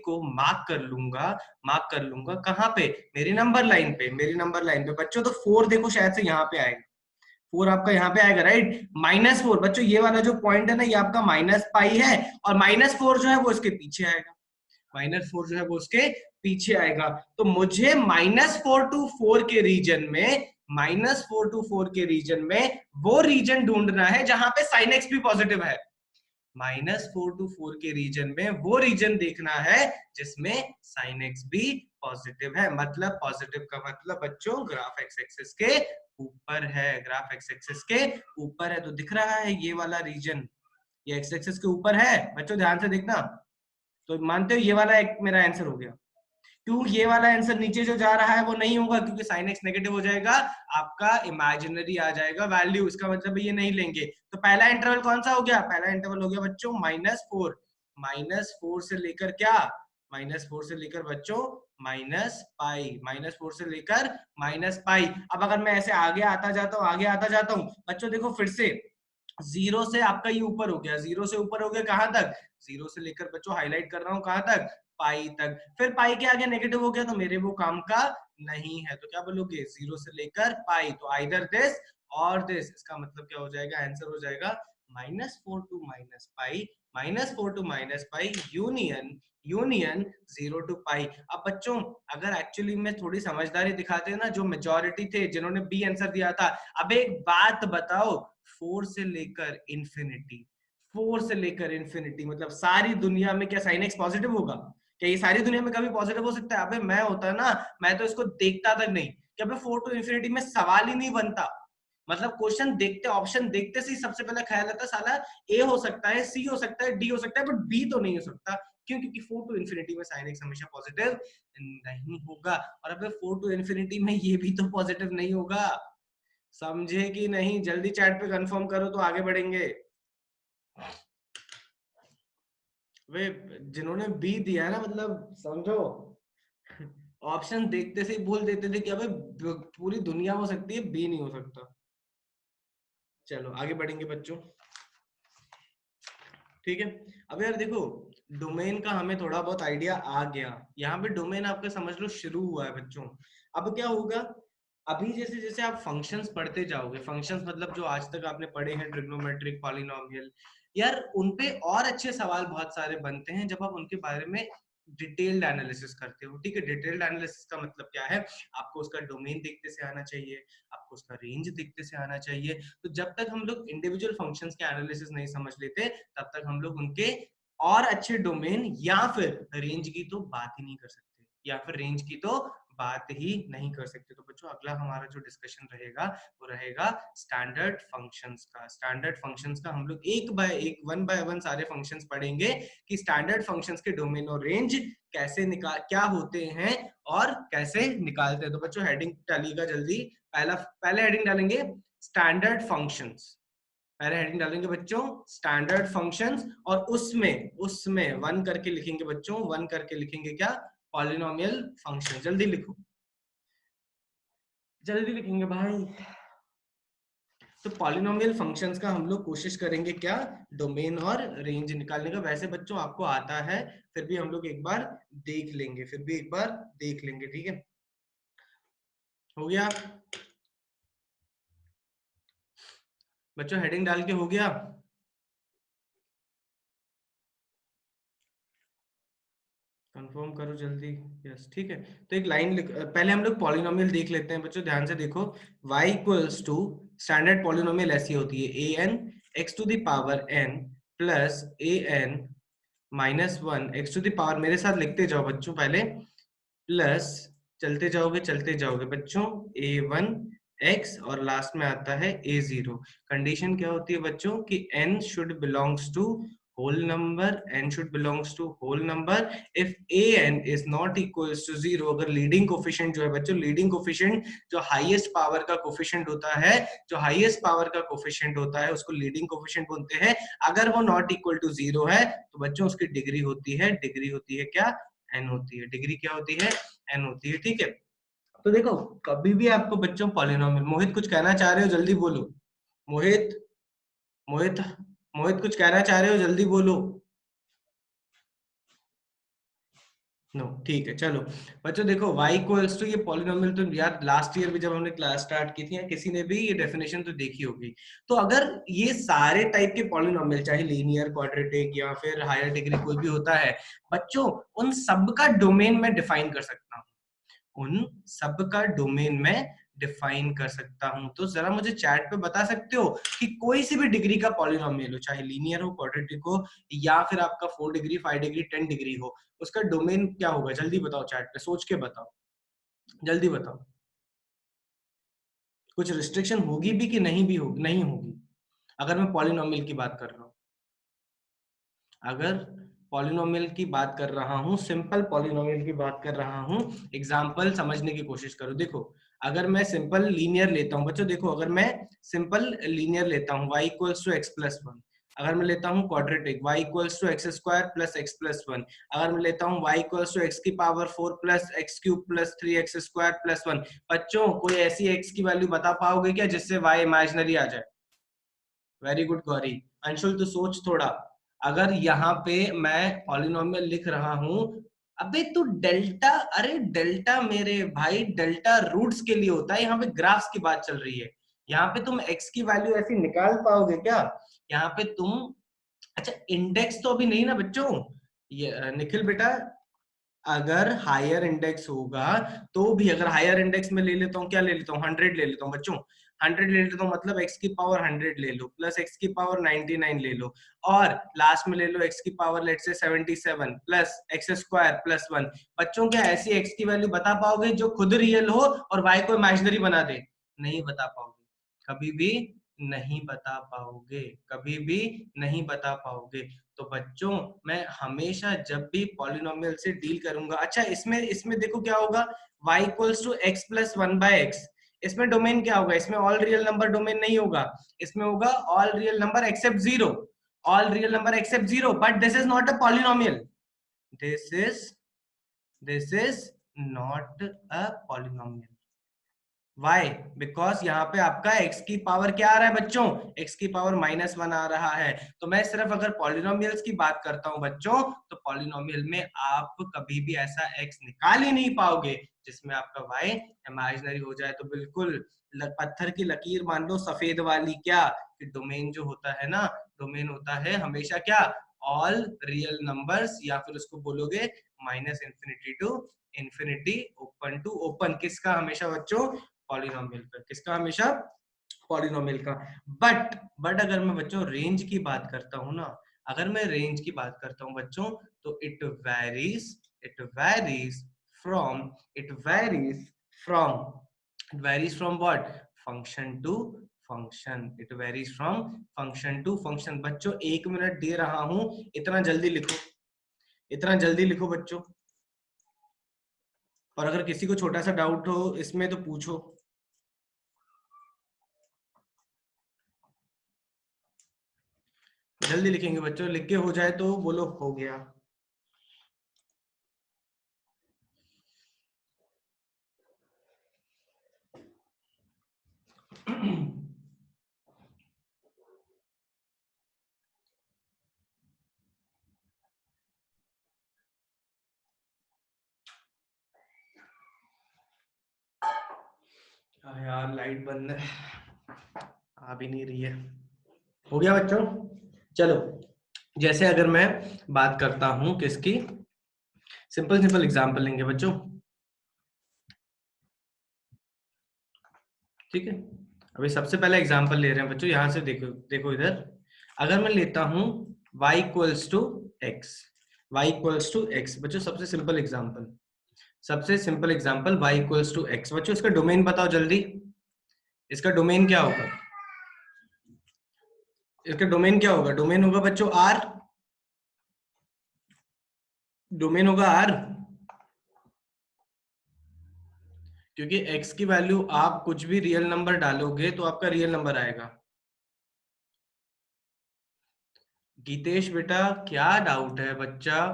को मार्क कर लूंगा, कहाँ पे, मेरी नंबर लाइन पे, मेरी नंबर लाइन पे बच्चों। तो 4 देखो शायद से यहाँ पे आएगा, 4 आपका यहाँ पे आएगा, राइट। -4 बच्चों, ये वाला जो पॉइंट है ना, ये आपका -पाई है, और -4 जो है वो इसके पीछे आएगा, -4 जो है वो उसके पीछे आएगा। तो मुझे -4 to 4 के रीजन में, वो रीजन ढूंढना है जहां पे साइन एक्स भी पॉजिटिव है। -4 to 4 के रीजन में वो रीजन देखना है जिसमें साइन एक्स भी पॉजिटिव है। मतलब पॉजिटिव का मतलब बच्चों, ग्राफ एक्स एक्सिस के ऊपर है, ग्राफ एक्स एक्सिस के ऊपर है, तो दिख रहा है ये वाला रीजन, ये एक्स एक्सिस के ऊपर है बच्चों, ध्यान से देखना। तो मानते हो ये वाला एक मेरा आंसर हो गया। क्यों ये वाला आंसर नीचे जो जा रहा है वो नहीं होगा, क्योंकि साइन एक्स नेगेटिव हो जाएगा, आपका इमेजिनरी आ जाएगा वैल्यू, इसका मतलब ये नहीं लेंगे। तो पहला इंटरवल कौन सा हो गया, पहला इंटरवल हो गया बच्चों -4, -4 से लेकर क्या, -4 से लेकर बच्चों -पाई, -4 से लेकर -पाई। अब अगर मैं ऐसे आगे आता जाता हूँ, आगे आता जाता हूँ बच्चों, देखो फिर से 0 से आपका ये ऊपर हो गया, 0 से ऊपर हो गया कहां तक, 0 से लेकर बच्चों हाईलाइट कर रहा हूं कहां तक, पाई तक। फिर पाई के आगे नेगेटिव हो गया तो मेरे वो काम का नहीं है, तो क्या बोलोगे, 0 से लेकर पाई, तो आइदर दिस और दिस, इसका मतलब क्या हो जाएगा, आंसर हो जाएगा -4 to -pi, -4 to -pi union, union 0 to pi. अब बच्चों अगर एक्चुअली में थोड़ी समझदारी दिखाते हैं ना, जो मेजोरिटी थे जिन्होंने बी आंसर दिया था, अब एक बात बताओ, 4 से लेकर इंफिनिटी, 4 से लेकर इंफिनिटी मतलब सारी दुनिया में क्या साइन एक्स पॉजिटिव होगा, क्या ये सारी दुनिया में कभी पॉजिटिव हो सकता है, अबे मैं होता ना, मैं तो इसको देखता तक नहीं, कि अबे 4 टू इंफिनिटी में सवाल ही नहीं बनता। मतलब क्वेश्चन देखते, ऑप्शन देखते से ही सबसे पहले ख्याल आता है साला ए हो सकता है, सी हो सकता है, डी हो सकता है, बट बी तो नहीं हो सकता। क्यों, क्योंकि 4 टू इंफिनिटी में साइन एक्स हमेशा पॉजिटिव नहीं होगा, और अबे 4 टू इंफिनिटी में ये भी तो पॉजिटिव नहीं होगा। समझे कि नहीं, जल्दी चैट पे कंफर्म करो तो आगे बढ़ेंगे। वे जिन्होंने बी दिया है ना, मतलब समझो, ऑप्शन देखते से ही बोल देते थे कि अबे पूरी दुनिया हो सकती है, बी नहीं हो सकता। चलो आगे बढ़ेंगे बच्चों, ठीक है। अब यार देखो, डोमेन का हमें थोड़ा बहुत आइडिया आ गया, यहाँ पे डोमेन आपका समझ लो शुरू हुआ है बच्चों। अब क्या होगा, अभी जैसे जैसे आप फंक्शंस पढ़ते जाओगे, फंक्शंस मतलब जो आज तक आपने पढ़े हैं, ट्रिग्नोमेट्रिक, पॉलिनोमियल, यार उनपे और अच्छे सवाल बहुत सारे बनते हैं जब आप उनके बारे में डिटेल्ड एनालिसिस करते हो। ठीक है, डिटेल्ड एनालिसिस का मतलब क्या है, आपको उसका डोमेन देखते से आना चाहिए, आपको उसका रेंज देखते से आना चाहिए। तो जब तक हम लोग इंडिविजुअल फंक्शंस के एनालिसिस नहीं समझ लेते, तब तक हम लोग उनके और अच्छे डोमेन या फिर रेंज की तो बात ही नहीं कर सकते, या फिर रेंज की तो बात ही नहीं कर सकते। तो बच्चों अगला हमारा जो डिस्कशन रहेगा वो रहेगा स्टैंडर्ड फंक्शंस का। स्टैंडर्ड फंक्शंस का हम लोग एक बाय एक, वन बाय वन सारे फंक्शंस पढ़ेंगे कि स्टैंडर्ड फंक्शंस के डोमेन और रेंज कैसे निकाल, क्या होते हैं और कैसे निकालते हैं। तो बच्चों हेडिंग डालिएगा जल्दी, पहले हेडिंग डालेंगे स्टैंडर्ड फंक्शंस, पहले हेडिंग डालेंगे बच्चों स्टैंडर्ड फंक्शंस, और उसमें उसमें वन करके लिखेंगे बच्चों, वन करके लिखेंगे क्या, पॉलिनोमियल फंक्शन। जल्दी लिखो, जल्दी लिखेंगे भाई। तो पॉलिनोमियल फंक्शंस का हम लोग कोशिश करेंगे क्या, डोमेन और रेंज निकालने का। वैसे बच्चों आपको आता है, फिर भी हम लोग एक बार देख लेंगे, फिर भी एक बार देख लेंगे, ठीक है। हो गया बच्चों, हेडिंग डाल के हो गया। कंफर्म करो जल्दी, यस ठीक है। तो एक लाइन लिख, पहले हम लोग पॉलिनोमियल देख लेते हैं बच्चों, ध्यान से देखो। y equals to, standard polynomial ऐसी होती है, a n x to the power n plus a n -1 x to the power, मेरे साथ लिखते जाओ बच्चों पहले, प्लस चलते जाओगे बच्चों a1 x, और लास्ट में आता है a0। कंडीशन क्या होती है बच्चों कि n should belongs to whole number, n should belongs to whole number if an is not equals to 0। अगर लीडिंग कोफिशिएंट जो है बच्चों, लीडिंग कोफिशिएंट जो हाईएस्ट पावर का कोफिशिएंट होता है, जो हाईएस्ट पावर का कोफिशिएंट होता है उसको लीडिंग कोफिशिएंट बोलते हैं। अगर वो नॉट इक्वल टू 0 है तो बच्चों उसकी डिग्री होती है, डिग्री होती है क्या, n होती है, डिग्री क्या होती है, n होती है, ठीक है। तो देखो, कभी भी आपको बच्चों पॉलिनोमियल, मोहित कुछ कहना चाह रहे हो, जल्दी बोलो। मोहित, मोहित, मोहित कुछ कहना चाह रहे हो, जल्दी बोलो। नो ठीक है, चलो बच्चों देखो, y इक्वल्स टू, ये पॉलिनोमियल तो यार लास्ट ईयर भी जब हमने क्लास स्टार्ट की थी या किसी ने भी ये डेफिनेशन तो देखी होगी। तो अगर ये सारे टाइप के पॉलिनोमियल, चाहे लीनियर, क्वाड्रेटिक या फिर हायर डिग्री कोई भी होता है बच्चों, उन सब का डोमेन में डिफाइन कर सकता हूँ, उन सब का डोमेन में डिफाइन कर सकता हूं। तो जरा मुझे चैट पे बता सकते हो कि कोई सी भी डिग्री का पॉलिनोमियल हो, चाहे लीनियर हो, क्वाड्रेटिक हो, या फिर आपका 4 डिग्री, 5 डिग्री, 10 डिग्री हो, उसका डोमेन क्या होगा, जल्दी बताओ, चैट पे सोच के बताओ, जल्दी बताओ। कुछ रिस्ट्रिक्शन होगी भी कि नहीं भी होगी, नहीं होगी। अगर मैं पॉलिनोमियल की बात कर रहा हूँ, अगर पॉलिनोमियल की बात कर रहा हूं, सिंपल पॉलिनोमियल की बात कर रहा हूं, एग्जांपल समझने की कोशिश करो। देखो अगर मैं सिंपल लीनियर लेता हूं बच्चों, देखो अगर मैं सिंपल लीनियर लेता हूं y equals to x plus one, अगर मैं लेता हूं quadratic y equals to x square plus x plus one, अगर मैं लेता हूं y इक्वल्स टू एक्स की power 4 plus x cube plus 3 x square plus one, बच्चों कोई ऐसी x की वैल्यू बता पाओगे क्या जिससे y इमेजिनरी आ जाए? Very good Gauri. अंशुल तो सोच थोड़ा, अगर यहाँ पे मैं पॉलिनोमियल लिख रहा हूं, अबे तू डेल्टा, अरे डेल्टा मेरे भाई डेल्टा रूट्स के लिए होता है, यहाँ पे ग्राफ्स की बात चल रही है। यहाँ पे तुम x की वैल्यू ऐसी निकाल पाओगे क्या? यहाँ पे तुम, अच्छा इंडेक्स तो अभी नहीं ना बच्चों, ये निखिल बेटा, अगर हायर इंडेक्स होगा तो भी, अगर हायर इंडेक्स में ले लेता हूँ, क्या ले लेता हूँ, 100 ले लेता हूँ बच्चों, 100 ले लेता हूँ, मतलब x की पावर 100 ले लो प्लस x की पावर 99 ले लो, और लास्ट में ले लो x की पावर लेट से 77 plus x square plus one. बच्चों क्या ऐसी x की वैल्यू बता पाओगे जो खुद रियल हो और y को इमेजिनरी बना दे? नहीं बता पाओगे, कभी भी नहीं बता पाओगे, कभी भी नहीं बता पाओगे। तो बच्चों मैं हमेशा जब भी पॉलिनोमियल से डील करूंगा, अच्छा इसमें इसमें देखो क्या होगा, y equals to x plus one by x, इसमें डोमेन क्या होगा, इसमें ऑल रियल नंबर डोमेन नहीं होगा, इसमें होगा all real number except zero, all real number except zero, but this is not a polynomial, this is this is not a polynomial. Why? Because यहाँ पे आपका x की पावर क्या आ रहा है बच्चों, x की पावर -1 आ रहा है। तो मैं सिर्फ अगर पॉलिनोमियल्स की बात करता हूँ बच्चों, तो पॉलिनोमियल में आप कभी भी ऐसा x निकाल ही नहीं पाओगे जिसमें आपका y इमेजिनरी हो जाए। तो बिल्कुल पत्थर की लकीर मान लो सफेद वाली, क्या कि डोमेन जो होता है ना, डोमेन होता है हमेशा क्या, ऑल रियल नंबर्स, या फिर उसको बोलोगे minus infinity to infinity, open to open, किसका हमेशा बच्चों, पॉलिनोमियल का, किसका हमेशा, पॉलिनोमियल का। बट अगर मैं बच्चों रेंज की बात करता हूं ना, अगर मैं रेंज की बात करता हूं बच्चों, तो it varies from it varies from what, function to function, it varies from function to function. बच्चों 1 मिनट दे रहा हूं, इतना जल्दी लिखो, इतना जल्दी लिखो बच्चों, और अगर किसी को छोटा सा डाउट हो इसमें तो पूछो। जल्दी लिखेंगे बच्चों, लिख के हो जाए तो बोलो हो गया। यार लाइट बंद है, आ भी नहीं रही है। हो गया बच्चों? चलो, जैसे अगर मैं बात करता हूं किसकी, सिंपल सिंपल एग्जांपल लेंगे बच्चों, ठीक है। अभी सबसे पहले एग्जांपल ले रहे हैं बच्चों, यहां से देखो, देखो इधर, अगर मैं लेता हूं y equals to x, y equals to x बच्चों, सबसे सिंपल एग्जांपल, सबसे simple example y equals to x. बच्चों इसका डोमेन बताओ जल्दी, इसका डोमेन क्या होगा, इसका डोमेन क्या होगा, डोमेन होगा बच्चों r, डोमेन होगा r, क्योंकि x की वैल्यू आप कुछ भी रियल नंबर डालोगे तो आपका रियल नंबर आएगा। गीतेश बेटा क्या डाउट है बच्चा,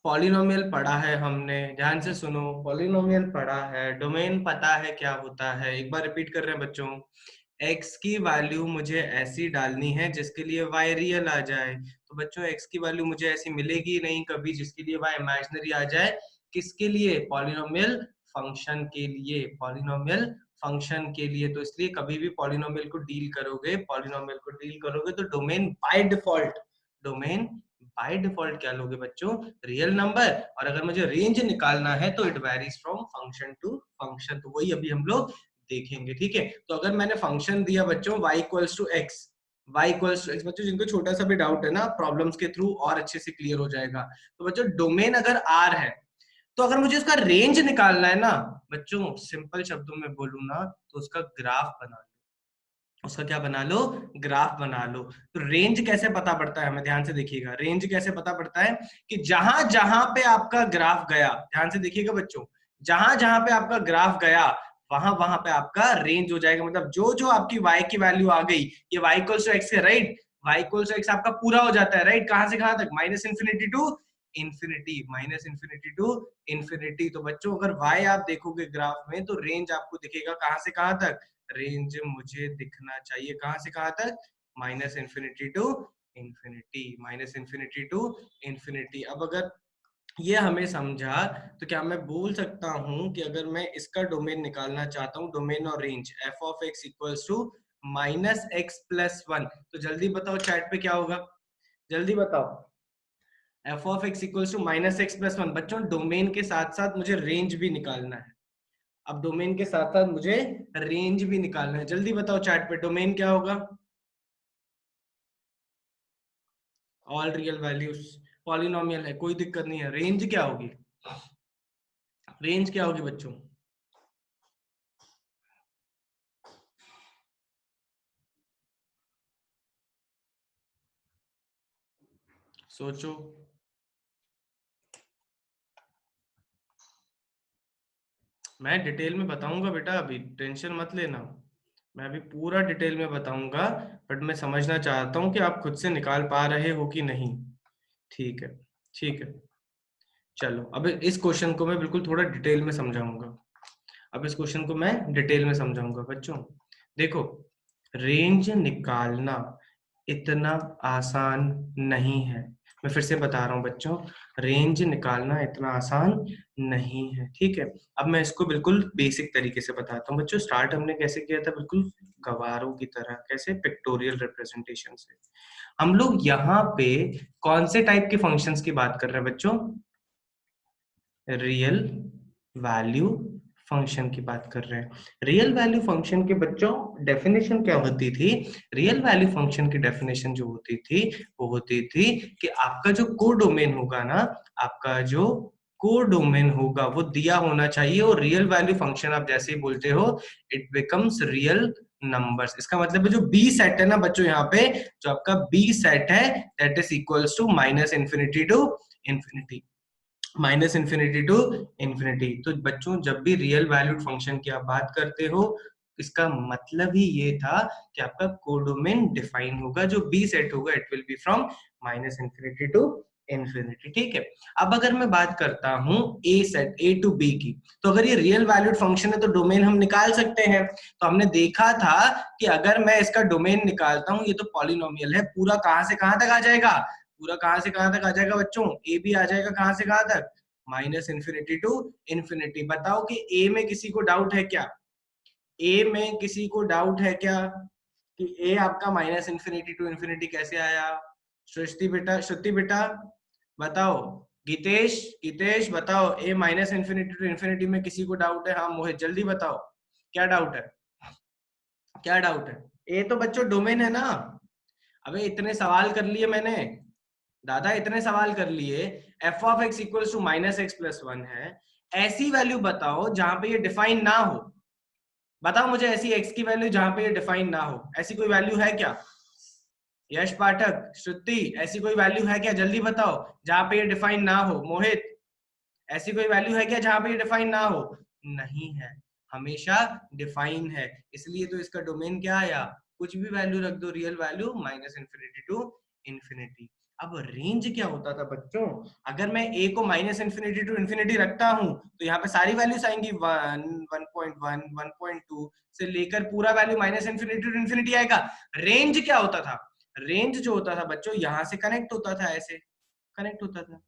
पॉलिनोमियल पढ़ा है हमने, ध्यान से सुनो, पॉलिनोमियल पढ़ा है, डोमेन पता है क्या होता है, एक बार रिपीट कर रहे हैं बच्चों, x की वैल्यू मुझे ऐसी डालनी है जिसके लिए y रियल आ जाए, तो बच्चों x की वैल्यू मुझे ऐसी मिलेगी नहीं कभी जिसके लिए y इमेजिनरी आ जाए, किसके लिए, पॉलिनोमियल फंक्शन के लिए, पॉलिनोमियल फंक्शन के लिए। तो इसलिए कभी भी पॉलिनोमियल को डील करोगे, पॉलिनोमियल को डील करोगे तो domain by default, domain by default क्या लोगे बच्चों, रियल नंबर, और अगर मुझे रेंज निकालना है तो it varies from function to function, तो वही अभी हम लोग देखेंगे, ठीक है। तो अगर मैंने फंक्शन दिया बच्चों y equals to x, y equals to x, बच्चों जिनको छोटा सा भी डाउट है ना, प्रॉब्लम्स के थ्रू और अच्छे से क्लियर हो जाएगा। तो बच्चों डोमेन अगर r है, तो अगर मुझे उसका रेंज निकालना है ना बच्चों, सिंपल शब्दों में बोलूँ ना तो उसका ग्राफ बना लो, उसका क्या बना लो, ग्राफ बना लो। तो रेंज कैसे पता पड़ता है, हमें ध्यान से देखिएगा, रेंज कैसे पता पड़ता है कि जहां जहां पे आपका ग्राफ गया, ध्यान से देखिएगा बच्चों, जहां जहां पे आपका ग्राफ गया वहां वहां पे आपका रेंज हो जाएगा। मतलब जो जो आपकी y की वैल्यू आ गई, ये y इक्वल्स टू x है, right, y equals to x आपका पूरा हो जाता है, राइट, कहां से कहां तक, minus infinity to infinity, minus infinity to infinity. तो बच्चों अगर y आप देखोगे ग्राफ में तो रेंज आपको दिखेगा कहां से कहां तक, रेंज मुझे दिखना चाहिए कहां से कहां तक, minus infinity to infinity, minus infinity to infinity. अब अगर ये हमें समझा तो क्या मैं बोल सकता हूं कि अगर मैं इसका डोमेन निकालना चाहता हूं, डोमेन और range f of x equals to minus x plus one, तो जल्दी बताओ चैट पे क्या होगा, जल्दी बताओ, f of x equals to minus x plus one. बच्चों डोमेन के साथ साथ मुझे रेंज भी निकालना है, अब डोमेन के साथ साथ मुझे रेंज भी निकालना है, जल्दी बताओ चैट पे डोमेन क्या होगा, ऑल रियल वैल्यूज, पॉलिनोमियल है कोई दिक्कत नहीं है, रेंज क्या होगी, रेंज क्या होगी बच्चों, सोचो। मैं डिटेल में बताऊंगा बेटा, अभी टेंशन मत लेना, मैं अभी पूरा डिटेल में बताऊंगा, बट मैं समझना चाहता हूँ कि आप खुद से निकाल पा रहे हो कि नहीं। ठीक है, ठीक है, चलो अब इस क्वेश्चन को मैं बिल्कुल थोड़ा डिटेल में समझाऊंगा, अब इस क्वेश्चन को मैं डिटेल में समझाऊंगा बच्चों। देखो, रेंज निकालना इतना आसान नहीं है, मैं फिर से बता रहा हूँ बच्चों, रेंज निकालना इतना आसान नहीं है, ठीक है। अब मैं इसको बिल्कुल बेसिक तरीके से बताता हूँ बच्चों। स्टार्ट हमने कैसे किया था, बिल्कुल गवारों की तरह, कैसे, पिक्टोरियल रिप्रेजेंटेशन से। हम लोग यहाँ पे कौन से टाइप के फंक्शंस की बात कर रहे हैं बच्चों, रियल वैल्यू फंक्शन की बात कर रहे हैं। रियल वैल्यू फंक्शन के बच्चों डेफिनेशन क्या होती थी, रियल वैल्यू फंक्शन की डेफिनेशन जो होती थी वो होती थी कि आपका जो कोडोमेन होगा ना, आपका जो कोडोमेन होगा वो दिया होना चाहिए, और रियल वैल्यू फंक्शन आप जैसे ही बोलते हो इट बिकम्स रियल नंबर्स। इसका मतलब है जो बी सेट है ना बच्चों, यहाँ पे जो आपका बी सेट है that is equals to minus infinity to infinity, minus infinity to infinity. तो बच्चों जब भी रियल वैल्यूड फंक्शन की आप बात करते हो, इसका मतलब ही ये था कि आपका कोडोमेन डिफाइन होगा, जो बी सेट होगा it will be from minus infinity to infinity, ठीक है। अब अगर मैं बात करता हूं a set A to B की, तो अगर ये रियल वैल्यूड फंक्शन है तो डोमेन हम निकाल सकते हैं। तो हमने देखा था कि अगर मैं इसका डोमेन निकालता हूं, ये तो पॉलिनोमियल है, पूरा कहां से कहां तक आ जाएगा, पूरा कहां से कहां तक आ जाएगा बच्चों, ए भी आ जाएगा कहां से कहां तक, माइनस इन्फिनिटी टू इन्फिनिटी। बताओ कि ए में किसी को डाउट है क्या, ए में किसी को डाउट है क्या कि ए आपका माइनस इन्फिनिटी टू इन्फिनिटी कैसे आया, सृष्टि बेटा, श्रुति बेटा बताओ, गीतेश, गीतेश बताओ, ए माइनस इन्फिनिटी टू इन्फिनिटी में किसी को डाउट है, हाँ मोहित जल्दी बताओ, क्या डाउट है, क्या डाउट है, ए तो बच्चों डोमेन है ना। अबे इतने सवाल कर लिए मैंने, दादा इतने सवाल कर लिए, f of x equals to minus x plus one है, ऐसी वैल्यू बताओ जहां पे ये डिफाइन ना हो, बताओ मुझे ऐसी एक्स की वैल्यू जहां पे ये डिफाइन ना हो, ऐसी कोई वैल्यू है क्या, यश पाठक, श्रुति, ऐसी कोई वैल्यू है क्या, जल्दी बताओ, जहां पे ये डिफाइन ना हो, मोहित, ऐसी कोई वैल्यू है क्या जहां पे ये डिफाइन ना हो, नहीं है, हमेशा डिफाइन है, इसलिए तो इसका डोमेन क्या आया, कुछ भी वैल्यू रख दो, real value minus infinity to infinity. अब रेंज क्या होता था बच्चों, अगर मैं ए को माइनस इन्फिनिटी टू इन्फिनिटी रखता हूं तो यहाँ पे सारी वैल्यूज आएंगी, 1, 1.1, 1.2 से लेकर पूरा value minus infinity to infinity आएगा। रेंज क्या होता था, रेंज जो होता था बच्चों यहाँ से कनेक्ट होता था, ऐसे कनेक्ट होता था।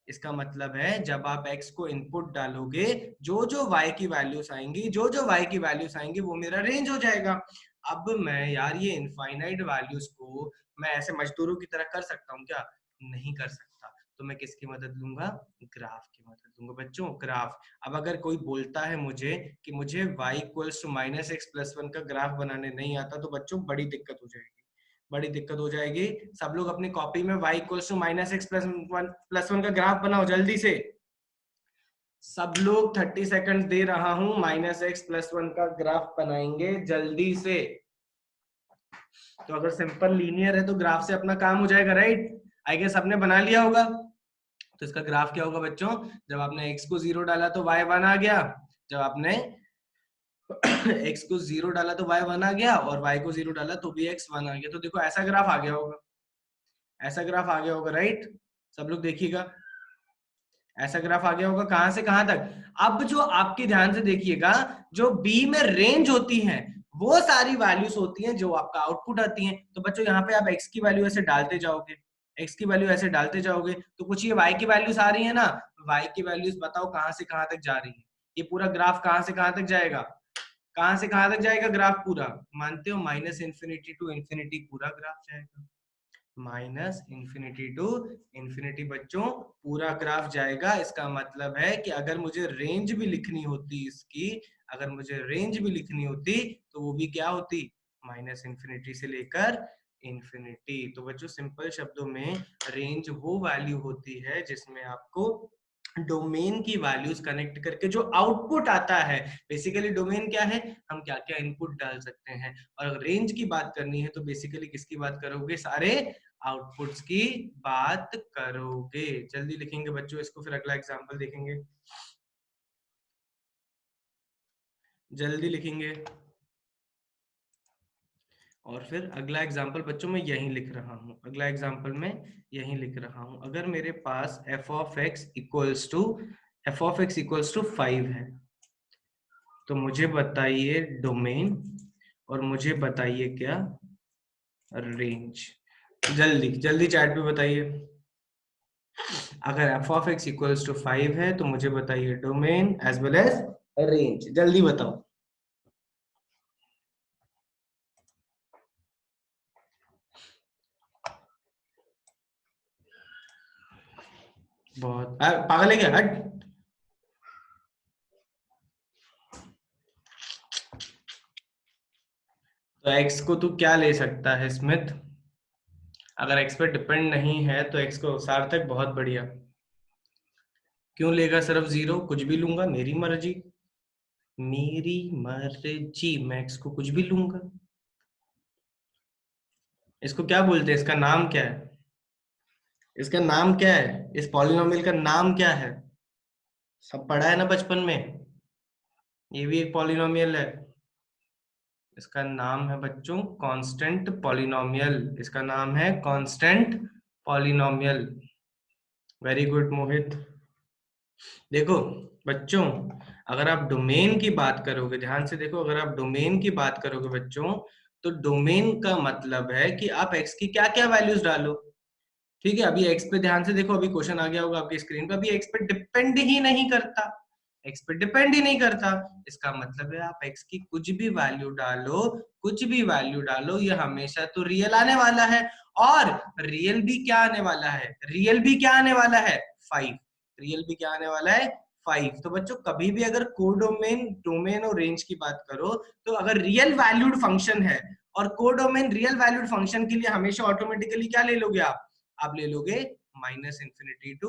इसका मतलब है जब आप x को इनपुट डालोगे, जो जो y की वैल्यूज आएंगी, जो जो y की वैल्यूज आएंगी वो मेरा रेंज हो जाएगा। अब मैं यार ये इनफाइनाइट वैल्यूज को मैं ऐसे मजदूरों की तरह कर सकता हूँ क्या, नहीं कर सकता, तो मैं किसकी मदद लूंगा, ग्राफ की मदद लूंगा बच्चों, ग्राफ। अब अगर कोई बोलता है मुझे कि मुझे y equals to minus x plus one का ग्राफ बनाने नहीं आता, तो बच्चों बड़ी दिक्कत हो जाएगी, बड़ी दिक्कत हो जाएगी। सब लोग अपनी कॉपी में y equals to minus x plus one का ग्राफ बनाओ जल्दी से, सब लोग 30 सेकंड दे रहा हूं, -x+1 का ग्राफ बनाएंगे जल्दी से। तो अगर सिंपल लीनियर है तो ग्राफ से अपना काम हो जाएगा, राइट? आई गेस आपने बना लिया होगा। तो इसका ग्राफ क्या होगा बच्चों? जब आपने x को 0 डाला तो y 1 आ गया, जब आपने x को 0 डाला तो y 1 आ गया, और y को 0 डाला तो भी x 1 आ गया। तो देखो ऐसा ग्राफ आ गया होगा, ऐसा ग्राफ आ गया होगा, राइट? सब लोग देखिएगा, ऐसा ग्राफ आ गया होगा। कहां से कहां तक? अब जो आपके ध्यान से देखिएगा, जो बी में रेंज होती है वो सारी वैल्यूज होती हैं जो आपका आउटपुट आती हैं। तो बच्चों यहाँ पे आप x की वैल्यू ऐसे डालते जाओगे, x की वैल्यू ऐसे डालते जाओगे, तो कुछ ये y की वैल्यूज आ रही है ना, y की वैल्यूज बताओ कहां से कहां तक जा रही है। ये पूरा ग्राफ कहां से कहां तक जाएगा? कहां से कहां तक जाएगा ग्राफ पूरा? मानते हो -∞ टू इंफिनिटी पूरा ग्राफ जाएगा, -∞ टू इंफिनिटी बच्चों पूरा ग्राफ जाएगा। इसका मतलब है कि अगर मुझे रेंज भी लिखनी होती इसकी, अगर मुझे रेंज भी लिखनी होती तो वो भी क्या होती? -∞ से लेकर इंफिनिटी। तो बच्चों सिंपल शब्दों में रेंज वो वैल्यू होती है जिसमें आपको डोमेन की वैल्यूज कनेक्ट करके जो आउटपुट आता है, बेसिकली डोमेन क्या है, हम क्या क्या इनपुट डाल सकते हैं। और अगर रेंज की बात करनी है तो बेसिकली किसकी बात करोगे? सारे आउटपुट्स की बात करोगे। जल्दी लिखेंगे बच्चों इसको, फिर अगला एग्जांपल देखेंगे। जल्दी लिखेंगे, और फिर अगला एग्जांपल बच्चों मैं यहीं लिख रहा हूं, अगला एग्जांपल मैं यहीं लिख रहा हूं। अगर मेरे पास f of x equals to 5 है, तो मुझे बताइए डोमेन, और मुझे बताइए क्या? रेंज। जल्दी जल्दी चैट पे बताइए। अगर f of x equals to 5 है तो मुझे बताइए domain as well as range. जल्दी बताओ। बहुत पागल है क्या? हट। तो x को तू क्या ले सकता है स्मिथ? अगर x पे डिपेंड नहीं है तो x को सार्थक बहुत बढ़िया। क्यों लेगा सिर्फ 0? कुछ भी लूंगा, मेरी मर्जी, मेरी मर्जी, मैं x को कुछ भी लूंगा। इसको क्या बोलते हैं? इसका नाम क्या है? इसका नाम क्या है? इस पॉलिनोमियल का नाम क्या है? सब पढ़ा है ना बचपन में। ये भी एक पॉलिनोमियल है। इसका नाम है बच्चों कांस्टेंट पॉलिनोमियल। इसका नाम है कांस्टेंट पॉलिनोमियल। वेरी गुड मोहित। देखो बच्चों, अगर आप डोमेन की बात करोगे, ध्यान से देखो, अगर आप डोमेन की बात करोगे बच्चों, तो डोमेन का मतलब है कि आप x की क्या क्या वैल्यूज डालो। ठीक है, अभी x पे ध्यान से देखो, अभी क्वेश्चन आ गया होगा आपकी स्क्रीन पर, अभी x पे डिपेंड ही नहीं करता, x पे डिपेंड ही नहीं करता। इसका मतलब है आप x की कुछ भी वैल्यू डालो, कुछ भी वैल्यू डालो, ये हमेशा तो रियल आने वाला है। और रियल भी क्या आने वाला है? रियल भी क्या आने वाला है? 5। रियल भी क्या आने वाला है? 5। तो बच्चों कभी भी अगर कोडोमेन, डोमेन और रेंज की बात करो, तो अगर रियल वैल्यूड फंक्शन है और कोडोमेन रियल वैल्यूड फंक्शन के लिए हमेशा ऑटोमेटिकली क्या ले लोगे आप ले लोगे -∞ टू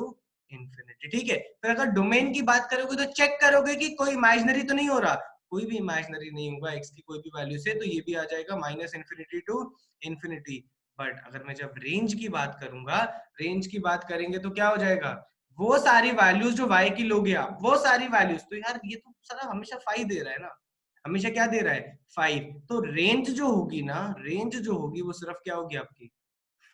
इंफिनिटी। ठीक है, फिर अगर डोमेन की बात करोगे तो चेक करोगे कि कोई इमेजिनरी तो नहीं हो रहा, कोई भी इमेजिनरी नहीं होगा x की कोई भी वैल्यू से, तो ये भी आ जाएगा -∞ टू इंफिनिटी। बट अगर मैं जब रेंज की बात करूंगा, रेंज की बात करेंगे तो क्या हो जाएगा? वो सारी वैल्यूज जो y की लोगे आप, वो सारी वैल्यूज, तो यार ये तो सारा हमेशा 5 दे रहा है ना, हमेशा क्या दे रहा है? 5। तो रेंज जो होगी ना, रेंज जो होगी वो सिर्फ क्या होगी आपकी?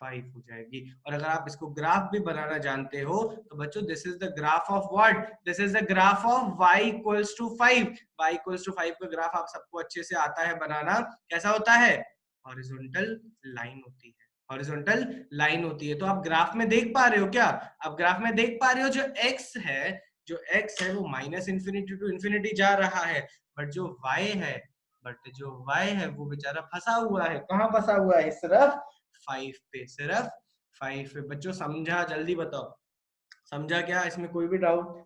5 हो जाएगी। और अगर आप इसको ग्राफ भी बनाना जानते हो तो बच्चों this is the graph of what? This is the graph of y equals to 5। y equals to 5 का ग्राफ आप सबको अच्छे से आता है बनाना। कैसा होता है? हॉरिजॉन्टल लाइन होती है, हॉरिजॉन्टल लाइन होती है। तो आप ग्राफ में देख पा रहे हो क्या? आप ग्राफ में देख पा रहे हो जो x है, जो x है वो -∞ टू इंफिनिटी जा रहा है, बट जो y है, वो बेचारा फंसा हुआ है। कहाँ फंसा हुआ है? सिर्फ 5 पे, सिर्फ 5 पे। बच्चों समझा? जल्दी बताओ, समझा क्या? इसमें कोई भी डाउट?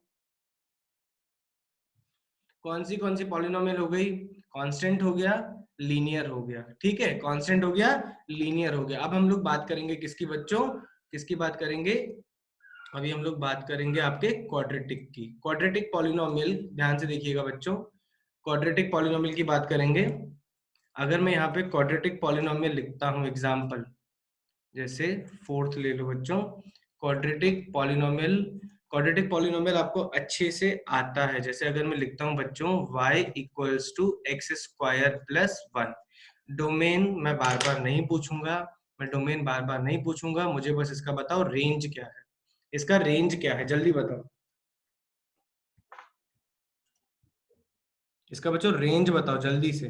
कौन सी पॉलिनोमियल हो गई? कांस्टेंट हो गया, लीनियर हो गया। ठीक है, कांस्टेंट हो गया, लीनियर हो गया। अब हम लोग बात करेंगे किसकी बच्चों? किसकी बात करेंगे? अभी हम लोग बात करेंगे आपके क्वाड्रेटिक की। क्वाड्रेटिक पॉलिनोमियल, ध्यान से देखिएगा बच्चों, क्वाड्रेटिक पॉलिनोमियल की बात करेंगे। अगर मैं यहाँ पे क्वाड्रेटिक पॉलिनोमियल लिखता हूँ एग्जाम्पल, जैसे फोर्थ ले लो बच्चों, क्वाड्रेटिक पॉलिनोमियल, क्वाड्रेटिक पॉलिनोमियल आपको अच्छे से आता है। जैसे अगर मैं लिखता हूँ बच्चों y equals to x square plus 1, domain मैं बार बार नहीं पूछूंगा, मैं डोमेन बार बार नहीं पूछूंगा, मुझे बस इसका बताओ रेंज क्या है, इसका रेंज क्या है, जल्दी बताओ इसका बच्चों रेंज बताओ जल्दी से,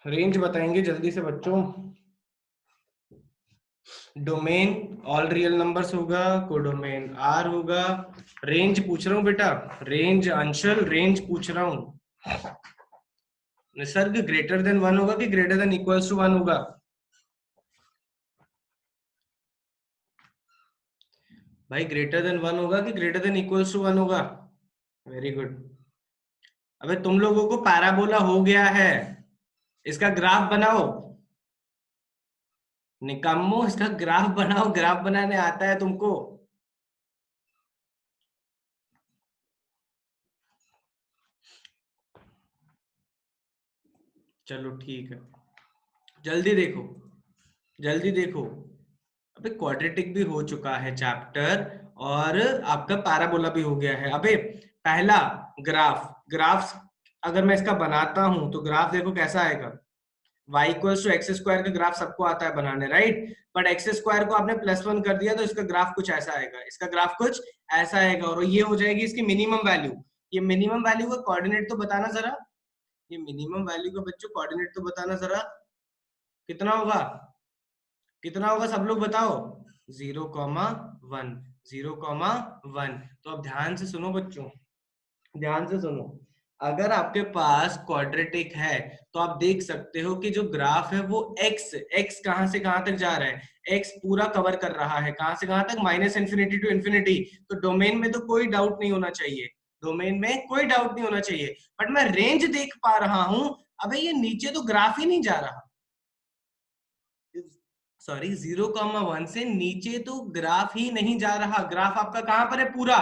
रेंज बताएंगे जल्दी से बच्चों। डोमेन ऑल रियल नंबर्स होगा, कोडोमेन आर होगा, रेंज पूछ रहा हूँ बेटा, रेंज अंशल रेंज पूछ रहा हूँ। निसर्ग ग्रेटर देन 1 होगा कि ग्रेटर देन इक्वल्स टू 1 होगा? भाई ग्रेटर देन 1 होगा कि ग्रेटर देन इक्वल्स टू 1 होगा? Very good. अबे तुम लोगों को पैराबोला हो गया है, इसका ग्राफ बनाओ। निकम्मो, इसका ग्राफ बनाओ, ग्राफ बनाने आता है तुमको? चलो ठीक है, जल्दी देखो, जल्दी देखो। अबे क्वाड्रेटिक भी हो चुका है चैप्टर, और आपका पैराबोला भी हो गया है। अबे पहला ग्राफ, ग्राफ अगर मैं इसका बनाता हूं तो ग्राफ देखो कैसा आएगा। y equals to x square का ग्राफ सबको आता है बनाने, राइट? बट एक्स स्क्वायर को आपने +1 कर दिया तो इसका ग्राफ कुछ ऐसा आएगा, इसका ग्राफ कुछ ऐसा आएगा, और ये हो जाएगी इसकी मिनिमम वैल्यू। ये मिनिमम वैल्यू का कोऑर्डिनेट तो बताना जरा, ये मिनिमम वैल्यू का बच्चों कोऑर्डिनेट तो बताना जरा, कितना होगा, कितना होगा सब लोग बताओ? 0,1, 0,1। तो अब ध्यान से सुनो बच्चों, ध्यान से सुनो। अगर आपके पास क्वाड्रेटिक है तो आप देख सकते हो कि जो ग्राफ है वो एक्स, एक्स कहां से कहां तक जा रहा है, एक्स पूरा कवर कर रहा है, कहां से कहां तक, -∞ टू इन्फिनिटी। तो डोमेन में तो कोई डाउट नहीं होना चाहिए, डोमेन में कोई डाउट नहीं होना चाहिए। बट मैं रेंज देख पा रहा हूं, अबे ये नीचे तो ग्राफ ही नहीं जा रहा, सॉरी 0,1 से नीचे तो ग्राफ ही नहीं जा रहा। ग्राफ आपका कहां पर है, पूरा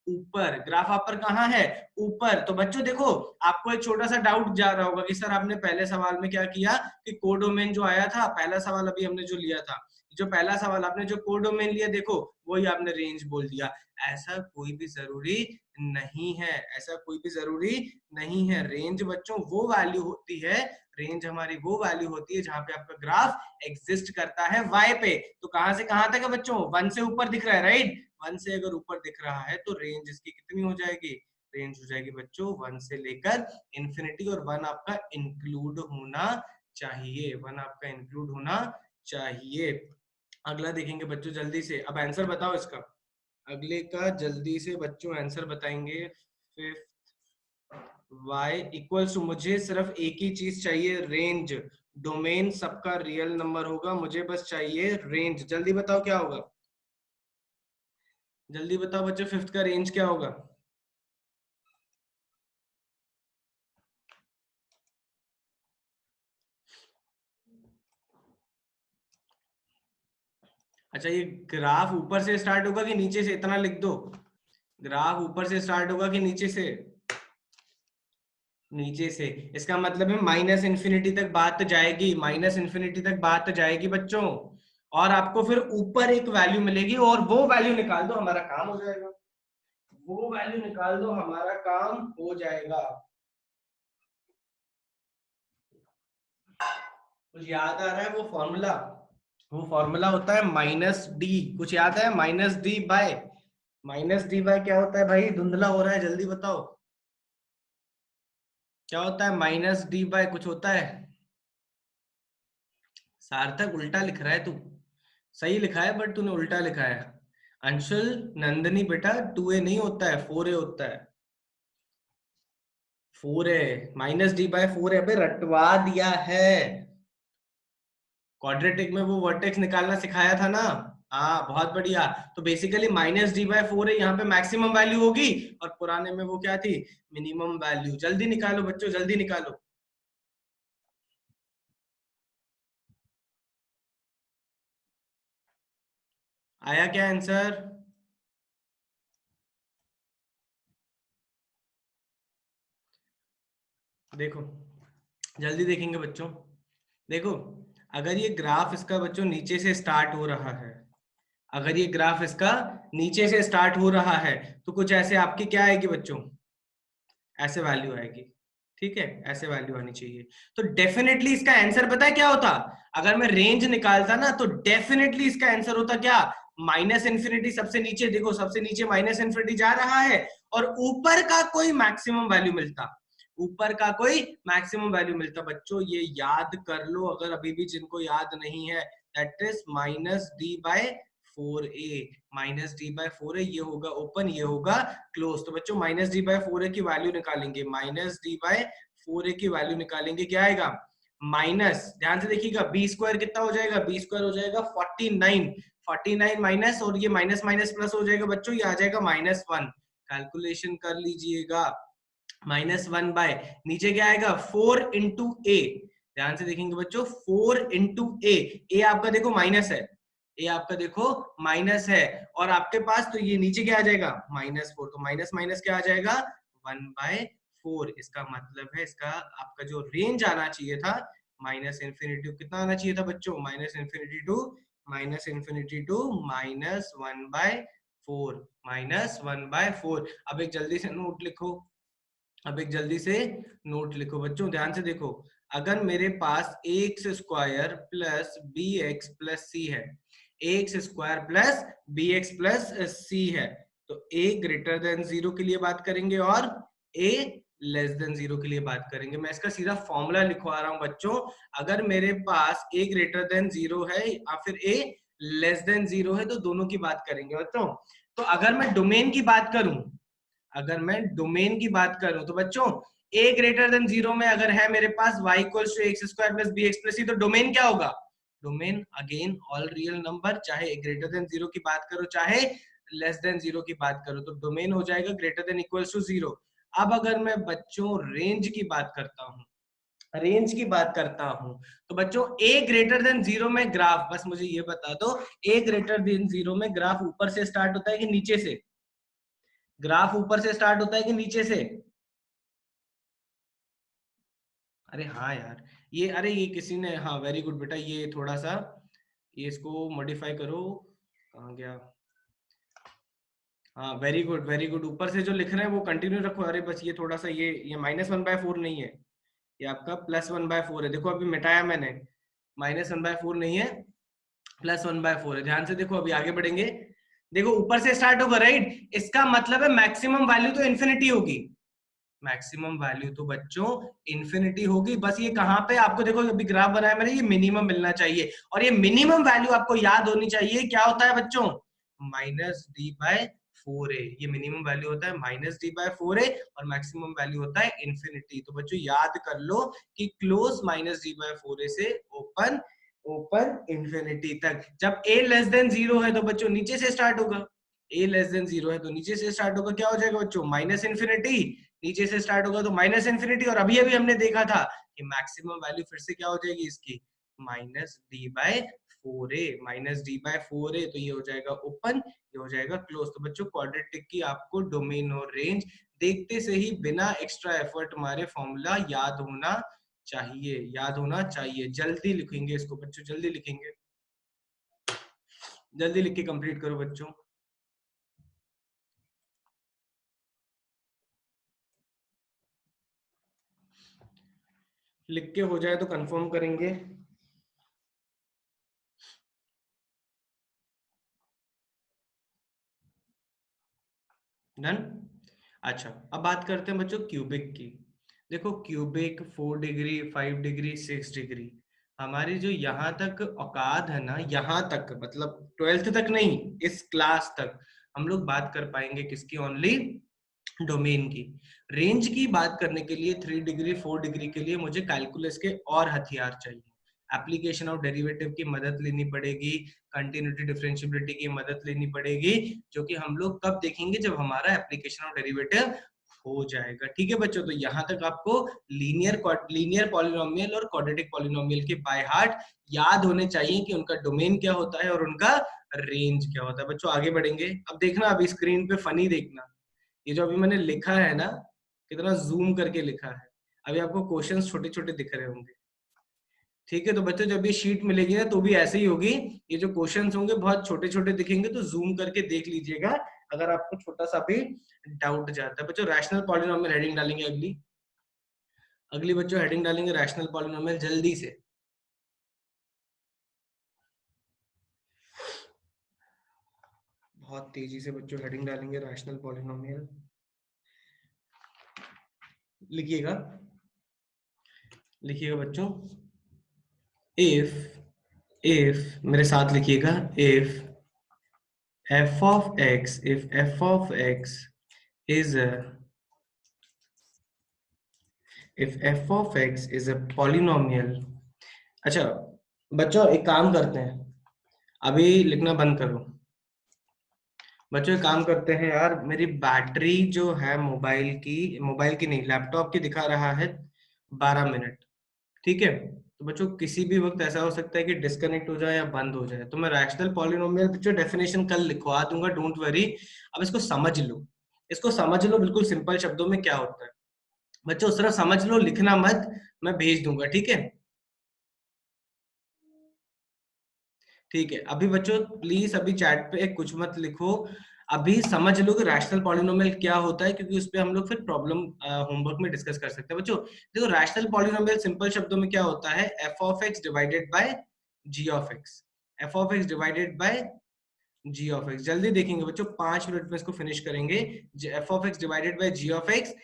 ऊपर, ग्राफ आप पर कहां है, ऊपर। तो बच्चों देखो, आपको एक छोटा सा डाउट जा रहा होगा कि सर आपने पहले सवाल में क्या किया कि कोडोमेन जो आया था, पहला सवाल अभी हमने जो लिया था, जो पहला सवाल आपने जो कोडोमेन लिया, देखो वही आपने रेंज बोल दिया। ऐसा कोई भी जरूरी नहीं है, ऐसा कोई भी जरूरी नहीं है। रेंज बच्चों वो वैल्यू होती है, रेंज हमारी वो वैल्यू होती है जहां पे आपका ग्राफ एग्जिस्ट करता है y पे। तो कहां से कहां तक है बच्चों, 1 से ऊपर दिख रहा है, राइट? 1 से अगर ऊपर दिख रहा है तो रेंज इसकी कितनी हो जाएगी, रेंज हो जाएगी बच्चों 1 से लेकर इंफिनिटी, और 1 आपका इंक्लूड होना चाहिए, 1 आपका इंक्लूड होना चाहिए। अगला देखेंगे बच्चों जल्दी से, अब आंसर बताओ इसका, अगले का जल्दी से बच्चों आंसर बताएंगे। y इक्वल्स टू, मुझे सिर्फ एक ही चीज चाहिए, रेंज। डोमेन सबका रियल नंबर होगा, मुझे बस चाहिए रेंज। जल्दी बताओ क्या होगा, जल्दी बताओ बच्चों, फिफ्थ का रेंज क्या होगा? अच्छा, ये ग्राफ ऊपर से स्टार्ट होगा कि नीचे से, इतना लिख दो, ग्राफ ऊपर से स्टार्ट होगा कि नीचे से? नीचे से। इसका मतलब है -∞ तक बात जाएगी, -∞ तक बात जाएगी बच्चों, और आपको फिर ऊपर एक वैल्यू मिलेगी, और वो वैल्यू निकाल दो, हमारा काम हो जाएगा। वो वैल्यू निकाल दो, हमारा काम हो जाएगा। कुछ याद आ रहा है वो फॉर्मूला? वो फॉर्मूला होता है -d, कुछ याद है? -d/, -d/, क्या होता है भाई, धुंधला हो रहा है, जल्दी बताओ क्या होता है -d/, कुछ होता है? सार्थक उल्टा लिख रहा है तू, सही लिखा है बट तूने उल्टा लिखा है। अंशुल, नंदनी बेटा 2a नहीं होता है, 4a होता है, 4a, -d/4, अबे रटवा दिया है। क्वाड्रेटिक में वो वर्टेक्स निकालना सिखाया था ना, हाँ बहुत बढ़िया। तो बेसिकली -d/4 है, यहाँ पे मैक्सिमम वैल्यू होगी, और पुराने में वो क्या थी, मिनिमम वैल्यू। जल्दी निकालो बच्चों, जल्दी निकालो। आया क्या आंसर? देखो जल्दी देखेंगे बच्चों। देखो अगर ये ग्राफ इसका बच्चों नीचे से स्टार्ट हो रहा है, अगर ये ग्राफ इसका नीचे से स्टार्ट हो रहा है तो कुछ ऐसे आपकी क्या आएगी बच्चों, ऐसे वैल्यू आएगी। ठीक है, ऐसे वैल्यू आनी चाहिए। तो डेफिनेटली इसका आंसर पता है क्या होता? अगर मैं रेंज निकालता ना तो डेफिनेटली इसका आंसर होता क्या, माइनस इन्फिनिटी। सबसे नीचे देखो, सबसे नीचे माइनस इन्फिनिटी जा रहा है और ऊपर का कोई मैक्सिमम वैल्यू मिलता, ऊपर का कोई मैक्सिमम वैल्यू मिलता। बच्चों ये याद कर लो अगर अभी भी जिनको याद नहीं है, that is minus d by 4a, minus d by 4a, ये होगा ओपन, ये होगा क्लोज। तो बच्चों माइनस डी बाय 4a की वैल्यू निकालेंगे, माइनस डी बाय 4a की वैल्यू निकालेंगे, क्या आएगा माइनस, ध्यान से देखिएगा, बी स्क्वायर कितना हो जाएगा, बी स्क्वायर हो जाएगा 49, 49 माइनस, और ये माइनस माइनस प्लस हो जाएगा बच्चों, ये आ जाएगा -1। कैलकुलेशन कर लीजिएगा, -1 बाय नीचे क्या आएगा 4 इंटू ए, ध्यान से देखेंगे बच्चों 4 इंटू ए, ए आपका देखो माइनस है, ए आपका देखो माइनस है, और आपके पास तो ये नीचे क्या आ जाएगा -4, तो माइनस माइनस क्या आ जाएगा 1/4। इसका मतलब है इसका आपका जो रेंज आना चाहिए था माइनस इन्फिनिटी, कितना आना चाहिए था बच्चों, माइनस इन्फिनिटी टू -1/4, -1/4। अब एक जल्दी से नोट लिखो, अब एक जल्दी से नोट लिखो बच्चों, ध्यान से देखो, अगर मेरे पास x square plus b x plus c है, x square plus b x plus c है, तो ए ग्रेटर देन 0 के लिए बात करेंगे और ए लेस देन 0 के लिए बात करेंगे। मैं इसका सीधा फॉर्मूला लिखवा रहा हूं बच्चों, अगर मेरे पास ए ग्रेटर देन 0 है या फिर ए लेस देन 0 है तो दोनों की बात करेंगे बच्चों। तो अगर मैं डोमेन की बात करूं, अगर मैं डोमेन की बात करूं तो बच्चों a ग्रेटर देन 0 में अगर है मेरे पास y equals to x square plus b x plus c, तो डोमेन क्या होगा, domain again all real number, चाहे ग्रेटर देन 0 की बात करो चाहे लेस देन 0 की बात करो, तो डोमेन हो जाएगा ग्रेटर देन इक्वल्स टू 0। अब अगर मैं बच्चों रेंज की बात करता हूं, रेंज की बात करता हूं, तो बच्चों a ग्रेटर देन 0 में ग्राफ, बस मुझे ये बता दो a ग्रेटर देन 0 में ग्राफ ऊपर से स्टार्ट होता है कि नीचे से, ग्राफ ऊपर से स्टार्ट होता है कि नीचे से? अरे हाँ यार, ये अरे ये किसी ने, हाँ वेरी गुड बेटा, ये थोड़ा सा ये इसको मॉडिफाई करो, कहाँ गया, हाँ वेरी गुड वेरी गुड, ऊपर से जो लिख रहे हैं वो कंटिन्यू रखो। अरे बस ये थोड़ा सा ये -1/4 नहीं है, ये आपका +1/4 है। देखो अभी मिटाया मैंने, -1/4 नहीं है, +1/4 है। ध्यान से देखो, अभी आगे बढ़ेंगे, देखो ऊपर से स्टार्ट होगा राइट, इसका मतलब है मैक्सिमम वैल्यू तो इन्फिनिटी होगी, मैक्सिमम वैल्यू तो बच्चों इन्फिनिटी होगी। बस ये कहां पे आपको देखो अभी ग्राफ बनाया मैंने, ये मिनिमम मिलना चाहिए, और ये मिनिमम वैल्यू आपको याद होनी चाहिए, क्या होता है बच्चों -d/4a, ये मिनिमम वैल्यू होता है -d/4a, और मैक्सिमम वैल्यू होता है इन्फिनिटी। तो बच्चों याद कर लो कि क्लोज -d/4a से ओपन, ओपन इन्फिनिटी तक। जब a लेस देन 0 है तो बच्चों नीचे से स्टार्ट होगा, a लेस देन 0 है तो नीचे से स्टार्ट होगा, क्या हो जाएगा बच्चों माइनस इन्फिनिटी, नीचे से स्टार्ट होगा तो माइनस इन्फिनिटी, और अभी अभी हमने देखा था कि मैक्सिमम वैल्यू फिर से क्या हो जाएगी इसकी -d/4a, -d/4a, तो ये हो जाएगा ओपन, ये हो जाएगा क्लोज। तो बच्चों क्वाड्रेटिक की आपको डोमेन और रेंज देखते से ही बिना एक्स्ट्रा एफर्ट हमारे फॉर्मूला याद होना चाहिए, याद होना चाहिए। जल्दी लिखेंगे इसको बच्चों, जल्दी लिखेंगे, जल्दी लिख के कंप्लीट करो बच्चों। लिख के हो जाए तो कंफर्म करेंगे। डन। अच्छा अब बात करते हैं बच्चों क्यूबिक की। देखो क्यूबिक 4 डिग्री 5 डिग्री 6 डिग्री, हमारी जो यहाँ तक औकात है ना, यहाँ तक मतलब 12th तक नहीं, इस क्लास तक हम लोग बात कर पाएंगे किसकी, ओनली डोमेन की। रेंज की बात करने के लिए 3 डिग्री 4 डिग्री के लिए मुझे कैलकुलस के और हथियार चाहिए, एप्लीकेशन ऑफ डेरिवेटिव की मदद लेनी पड़ेगी, कंटिन्यूटी डिफरेंशियबिलिटी की मदद लेनी पड़ेगी, जो कि हम लोग कब देखेंगे, जब हमारा एप्लीकेशन ऑफ डेरिवेटिव हो जाएगा। ठीक है बच्चों, तो यहां तक आपको लीनियर पॉलिनोमियल और क्वाड्रेटिक पॉलिनोमियल के बाय हार्ट याद होने चाहिए कि उनका डोमेन क्या होता है और उनका रेंज क्या होता है। बच्चों आगे बढ़ेंगे, अब देखना, अभी स्क्रीन पे फनी देखना, ये जो अभी मैंने लिखा है ना, कितना जूम करके लिखा है, अभी आपको क्वेश्चंस छोटे छोटे दिख रहे होंगे। ठीक है, तो बच्चों जब ये शीट मिलेगी ना तो भी ऐसे ही होगी, ये जो क्वेश्चंस होंगे बहुत छोटे छोटे दिखेंगे, तो जूम करके देख लीजिएगा अगर आपको छोटा सा भी डाउट जाता है। बच्चों रैशनल पॉलिनोमियल हेडिंग डालेंगे, अगली अगली बच्चों हेडिंग डालेंगे रैशनल पॉलिनोमियल, जल्दी से। बहुत तेजी से बच्चों हेडिंग डालेंगे रैशनल पॉलिनोमियल, लिखिएगा लिखिएगा बच्चों, इफ मेरे साथ लिखिएगा, if f of x is a if f of x is a polynomial। अच्छा बच्चों एक काम करते हैं, अभी लिखना बंद करो। बच्चों एक काम करते हैं यार, मेरी बैटरी जो है मोबाइल की नहीं, लैपटॉप की दिखा रहा है 12 मिनट। ठीक है, तो बच्चों किसी भी वक्त ऐसा हो सकता है कि डिस्कनेक्ट हो जाए या बंद हो जाए, तो मैं रैशनल पॉलिनोमियल बच्चों डेफिनेशन कल लिखवा दूंगा, डोंट वरी। अब इसको समझ लो, इसको समझ लो बिल्कुल सिंपल शब्दों में क्या होता है। बच्चों सिर्फ समझ लो, लिखना मत, मैं भेज दूंगा। ठीक है, ठीक है, अभी बच्चों प्लीज अभी चैट पे कुछ मत लिखो, अभी समझ लो कि रैशनल पॉलिनोमियल क्या होता है, क्योंकि उस पे हम लोग फिर प्रॉब्लम होमवर्क में डिस्कस कर सकते हैं। बच्चों देखो, रैशनल पॉलिनोमियल सिंपल शब्दों में क्या होता है, f of x divided by g of x, f of x divided by g of x. जल्दी देखेंगे बच्चों, 5 मिनट में इसको फिनिश करेंगे। F of x divided by g of x,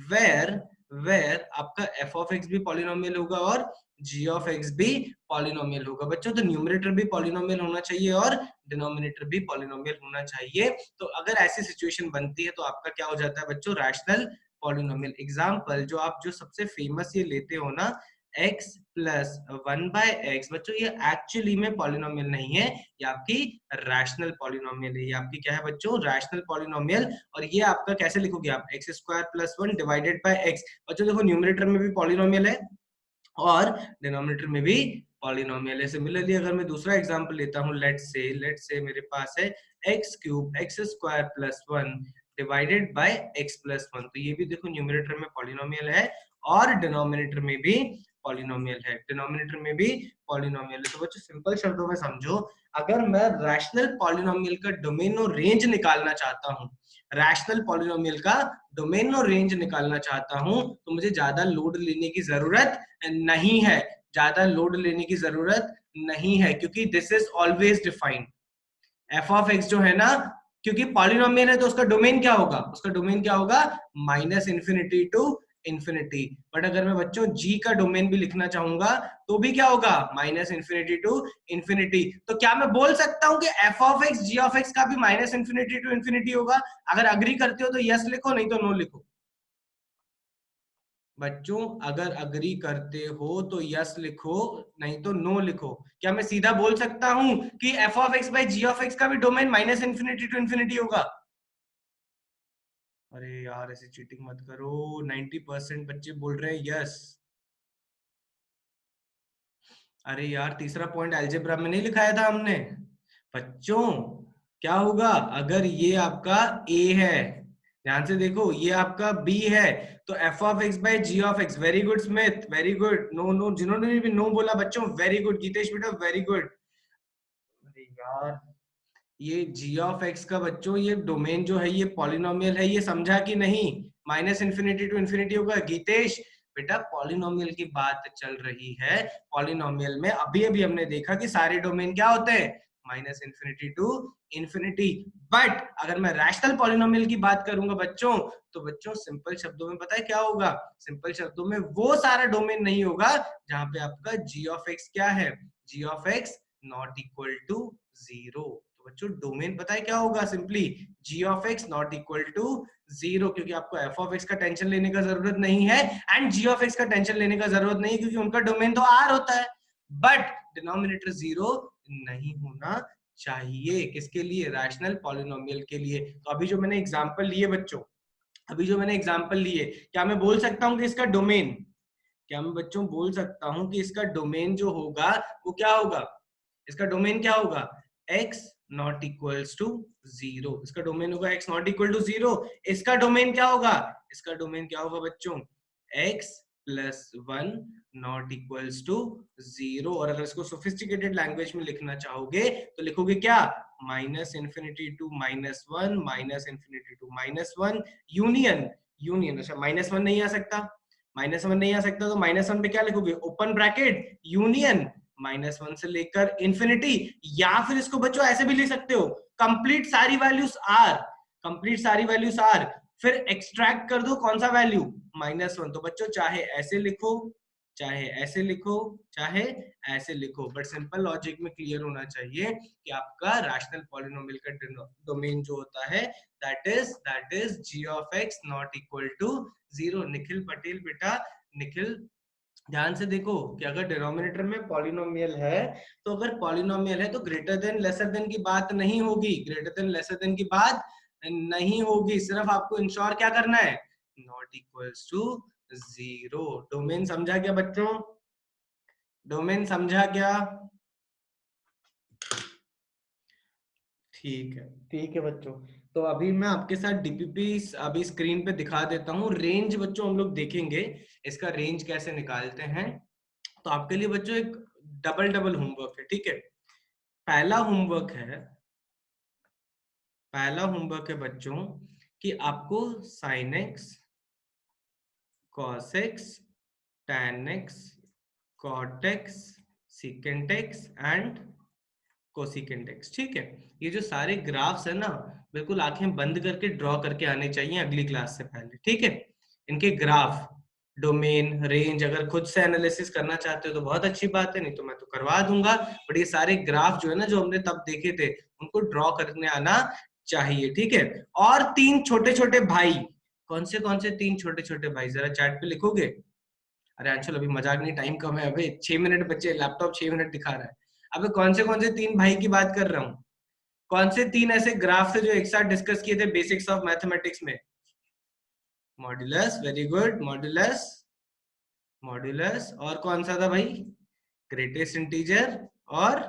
where where आपका एफ ऑफ एक्स भी पॉलिनोमियल होगा और जी ऑफ एक्स भी पॉलिनोमियल होगा। बच्चों तो न्यूमरेटर भी पॉलिनोमियल होना चाहिए और डिनोमिनेटर भी पॉलिनोमियल होना चाहिए। तो अगर ऐसी सिचुएशन बनती है तो आपका क्या हो जाता है बच्चों, रैशनल पॉलिनोमियल। एग्जाम्पल जो आप जो सबसे फेमस ये लेते हो ना, x प्लस 1/x, बच्चों ये एक्चुअली में पॉलिनोमियल नहीं है, ये आपकी रैशनल पॉलिनोमियल है। ये आपकी क्या है बच्चों, रैशनल पॉलिनोमियल। और ये आपका कैसे लिखोगे आप, x square plus 1 divided by x. बच्चों देखो न्यूमरेटर में भी पॉलिनोमियल है और डिनोमिनेटर में भी पॉलिनोमियल है। सिमिलरली अगर मैं दूसरा एग्जांपल लेता हूं, लेट्स से मेरे पास है x cube x square plus 1 divided by x plus 1, तो ये भी देखो न्यूमरेटर में पॉलिनोमियल है और डिनोमिनेटर में भी पॉलिनोमियल है, डिनोमिनेटर में भी पॉलिनोमियल है। तो बच्चों सिंपल शब्दों में समझो, अगर मैं रैशनल पॉलिनोमियल का डोमेन और रेंज निकालना चाहता हूं, रैशनल पॉलिनोमियल का डोमेन और रेंज निकालना चाहता हूं, तो मुझे ज्यादा लोड लेने की जरूरत नहीं है, ज्यादा लोड लेने की जरूरत नहीं है, क्योंकि this is always defined. F of x जो है ना, क्योंकि पॉलिनोमियल है तो उसका डोमेन क्या होगा, उसका डोमेन क्या होगा, minus infinity to infinity. But अगर मैं बच्चों जी का डोमेन भी लिखना चाहूंगा तो भी क्या होगा, माइनस इंफिनिटी टू इंफिनिटी। तो क्या मैं बोल सकता हूं कि f of x g of x का भी माइनस इंफिनिटी टू इंफिनिटी होगा? अगर अग्री करते हो तो यस लिखो, नहीं तो नो लिखो। बच्चों अगर अग्री करते हो तो यस लिखो, नहीं तो नो लिखो। क्या मैं सीधा बोल सकता हूं कि f of x by g of x का भी domain minus infinity to infinity होगा? अरे यार ऐसे चीटिंग मत करो, 90% बच्चे बोल रहे हैं यस। अरे यार तीसरा पॉइंट अलजेब्रा में नहीं लिखाया था हमने? बच्चों क्या होगा अगर ये आपका ए है, ध्यान से देखो, ये आपका बी है, तो f of x by g of x, very good Smith, very good. No no, जिन्होंने भी नो बोला बच्चों, वेरी गुड। गीतेश बेटा वेरी गुड। अरे यार ये जी ऑफ एक्स का बच्चों ये डोमेन जो है ये पॉलिनोमियल है, ये समझा कि नहीं? माइनस इंफिनिटी टू इंफिनिटी होगा। गीतेश बेटा पॉलिनोमियल की बात चल रही है, पॉलिनोमियल में अभी अभी हमने देखा कि सारे डोमेन क्या होते हैं, minus infinity to infinity. But अगर मैं रैशनल पॉलिनोमियल की बात करूंगा बच्चों, तो बच्चों सिंपल शब्दों में पता है क्या होगा, सिंपल शब्दों में वो सारा डोमेन नहीं होगा जहां पे आपका जी ऑफ एक्स क्या है, g of x not equal to 0। तो बच्चों डोमेन पता है क्या होगा, simply g of x not equal to 0, क्योंकि आपको f ऑफ एक्स का टेंशन लेने का जरूरत नहीं है एंड g ऑफ एक्स का टेंशन लेने का जरूरत नहीं है, क्योंकि उनका डोमेन तो r होता है। बट डिनोमिनेटर 0 नहीं होना चाहिए, किसके लिए, रैशनल पॉलिनोमियल के लिए। तो अभी जो मैंने एग्जांपल लिए बच्चों, अभी जो मैंने एग्जांपल लिए, क्या मैं बोल सकता हूँ कि इसका डोमेन, क्या मैं बच्चों बोल सकता हूँ कि इसका डोमेन जो होगा वो क्या होगा, इसका डोमेन क्या होगा, x नॉट इक्वल्स टू 0, इसका डोमेन होगा x नॉट इक्वल टू 0। इसका डोमेन क्या होगा, इसका डोमेन क्या होगा बच्चों, x plus 1 not equals to 0। और अगर इसको सोफिस्टिकेटेड लैंग्वेज में लिखना चाहोगे तो लिखोगे क्या, minus infinity to minus 1, minus infinity to minus 1, union, union, अच्छा माइनस 1 नहीं आ सकता, माइनस 1 नहीं आ सकता तो माइनस 1 पे क्या लिखोगे, ओपन ब्रैकेट यूनियन माइनस 1 से लेकर इंफिनिटी, या फिर इसको बच्चों ऐसे भी लिख सकते हो, कंप्लीट सारी वैल्यूज आर, कंप्लीट सारी वैल्यूज आर, फिर एक्सट्रैक्ट कर दो कौन सा वैल्यू, माइनस 1। तो बच्चों चाहे ऐसे लिखो, चाहे ऐसे लिखो, चाहे ऐसे लिखो, बट सिंपल लॉजिक में क्लियर होना चाहिए कि आपका रैशनल पॉलिनोमियल का डोमेन जो होता है that is g of x not equal to 0। Nikhil Patel बेटा, निखिल ध्यान से देखो कि अगर डिनोमिनेटर में पॉलिनोमियल है तो अगर पॉलिनोमियल है तो ग्रेटर देन लेसर देन की बात नहीं होगी, ग्रेटर देन लेसर देन की बात नहीं होगी, सिर्फ आपको इंश्योर क्या करना है, नॉट इक्वल्स टू 0। डोमेन समझा क्या बच्चों, डोमेन समझा क्या, ठीक है, ठीक है बच्चों। तो अभी मैं आपके साथ डीपीपी अभी स्क्रीन पे दिखा देता हूँ, रेंज बच्चों हम लोग देखेंगे इसका रेंज कैसे निकालते हैं। तो आपके लिए बच्चों एक डबल डबल होमवर्क है, ठीक है। पहला होमवर्क है, पहला होमवर्क है बच्चों कि आपको sine x, cos x, tan x, cot x, secant x and cosecant x, ठीक है। ये जो सारे ग्राफ्स है ना, बिल्कुल आंखें बंद करके ड्रॉ करके आने चाहिए अगली क्लास से पहले, ठीक है। इनके ग्राफ, डोमेन, रेंज, अगर खुद से एनालिसिस करना चाहते हो तो बहुत अच्छी बात है, नहीं तो मैं तो करवा दूंगा, बट ये सारे ग्राफ जो है ना जो हमने तब देखे थे उनको ड्रॉ करने आना चाहिए, ठीक है। और तीन छोटे छोटे भाई, कौन से तीन छोटे छोटे भाई, जरा चैट पे लिखोगे। अरे अंशुल अभी मजाक नहीं, टाइम कम है, अभी 6 मिनट बच्चे, लैपटॉप 6 मिनट दिखा रहा है। अबे कौन से तीन भाई की बात कर रहा हूँ, कौन से तीन ऐसे ग्राफ थे जो एक साथ डिस्कस किए थे बेसिक्स ऑफ मैथमेटिक्स में, modulus, very good, modulus, modulus, और कौन सा था भाई, ग्रेटेस्ट इंटीजर और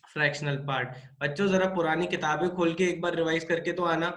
फ्रैक्शनल पार्ट। बच्चों जरा पुरानी किताबें खोल के एक बार रिवाइज करके तो आना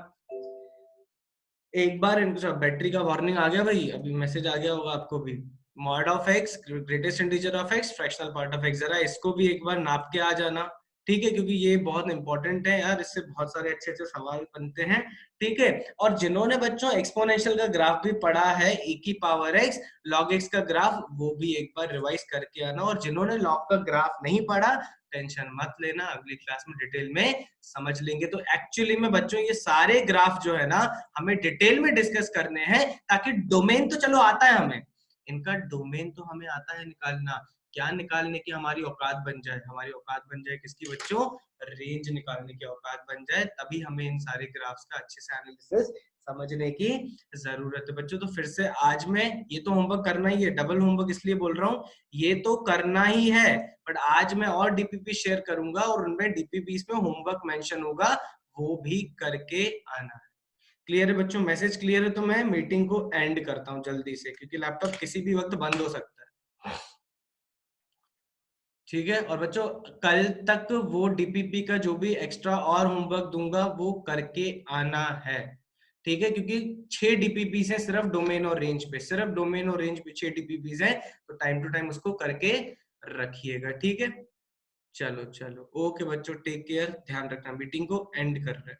एक बार। बैटरी का वार्निंग आ गया भाई, अभी मैसेज आ गया होगा आपको भी, mod of x, greatest integer of x, fractional part of x, जरा इसको भी एक बार नाप के आ जाना, ठीक है, क्योंकि ये बहुत इंपॉर्टेंट है यार, इससे बहुत सारे अच्छे अच्छे सवाल बनते हैं, ठीक है। और जिन्होंने बच्चों एक्सपोनेंशियल का ग्राफ भी पढ़ा है, e की पावर x log x का ग्राफ, वो भी एक बार रिवाइज करके आना। और जिन्होंने log का ग्राफ नहीं पढ़ा, टेंशन मत लेना, अगली क्लास में डिटेल में समझ लेंगे। तो एक्चुअली में बच्चों ये सारे ग्राफ जो है ना हमें डिटेल में डिस्कस करने हैं, ताकि डोमेन तो चलो आता है हमें, इनका डोमेन तो हमें आता है निकालना, क्या निकालने की हमारी औकात बन जाए, हमारी औकात बन जाए किसकी बच्चों, रेंज निकालने की औकात बन जाए, तभी हमें इन सारे ग्राफ्स का अच्छे से एनालिसिस समझने की जरूरत है बच्चों। तो फिर से आज में ये तो होमवर्क करना ही है, डबल होमवर्क इसलिए बोल रहा हूँ, ये तो करना ही है, बट आज मैं और डीपीपी शेयर करूंगा और उनमें डीपीपी में होमवर्क मेंशन होगा, वो भी करके आना है। क्लियर है बच्चों, मैसेज क्लियर है? तो मैं मीटिंग को एंड करता हूँ जल्दी से, क्योंकि लैपटॉप किसी भी वक्त बंद हो सकता है, ठीक है। और बच्चों कल तक वो डीपीपी का जो भी एक्स्ट्रा और होमवर्क दूंगा वो करके आना है, ठीक है, क्योंकि 6 डीपीपी है सिर्फ डोमेन और रेंज पे, सिर्फ डोमेन और रेंज पे 6 डीपीपी है, तो टाइम टू टाइम उसको करके रखिएगा, ठीक है। चलो चलो, ओके बच्चों, टेक केयर, ध्यान रखना, मीटिंग को एंड कर रहे हैं।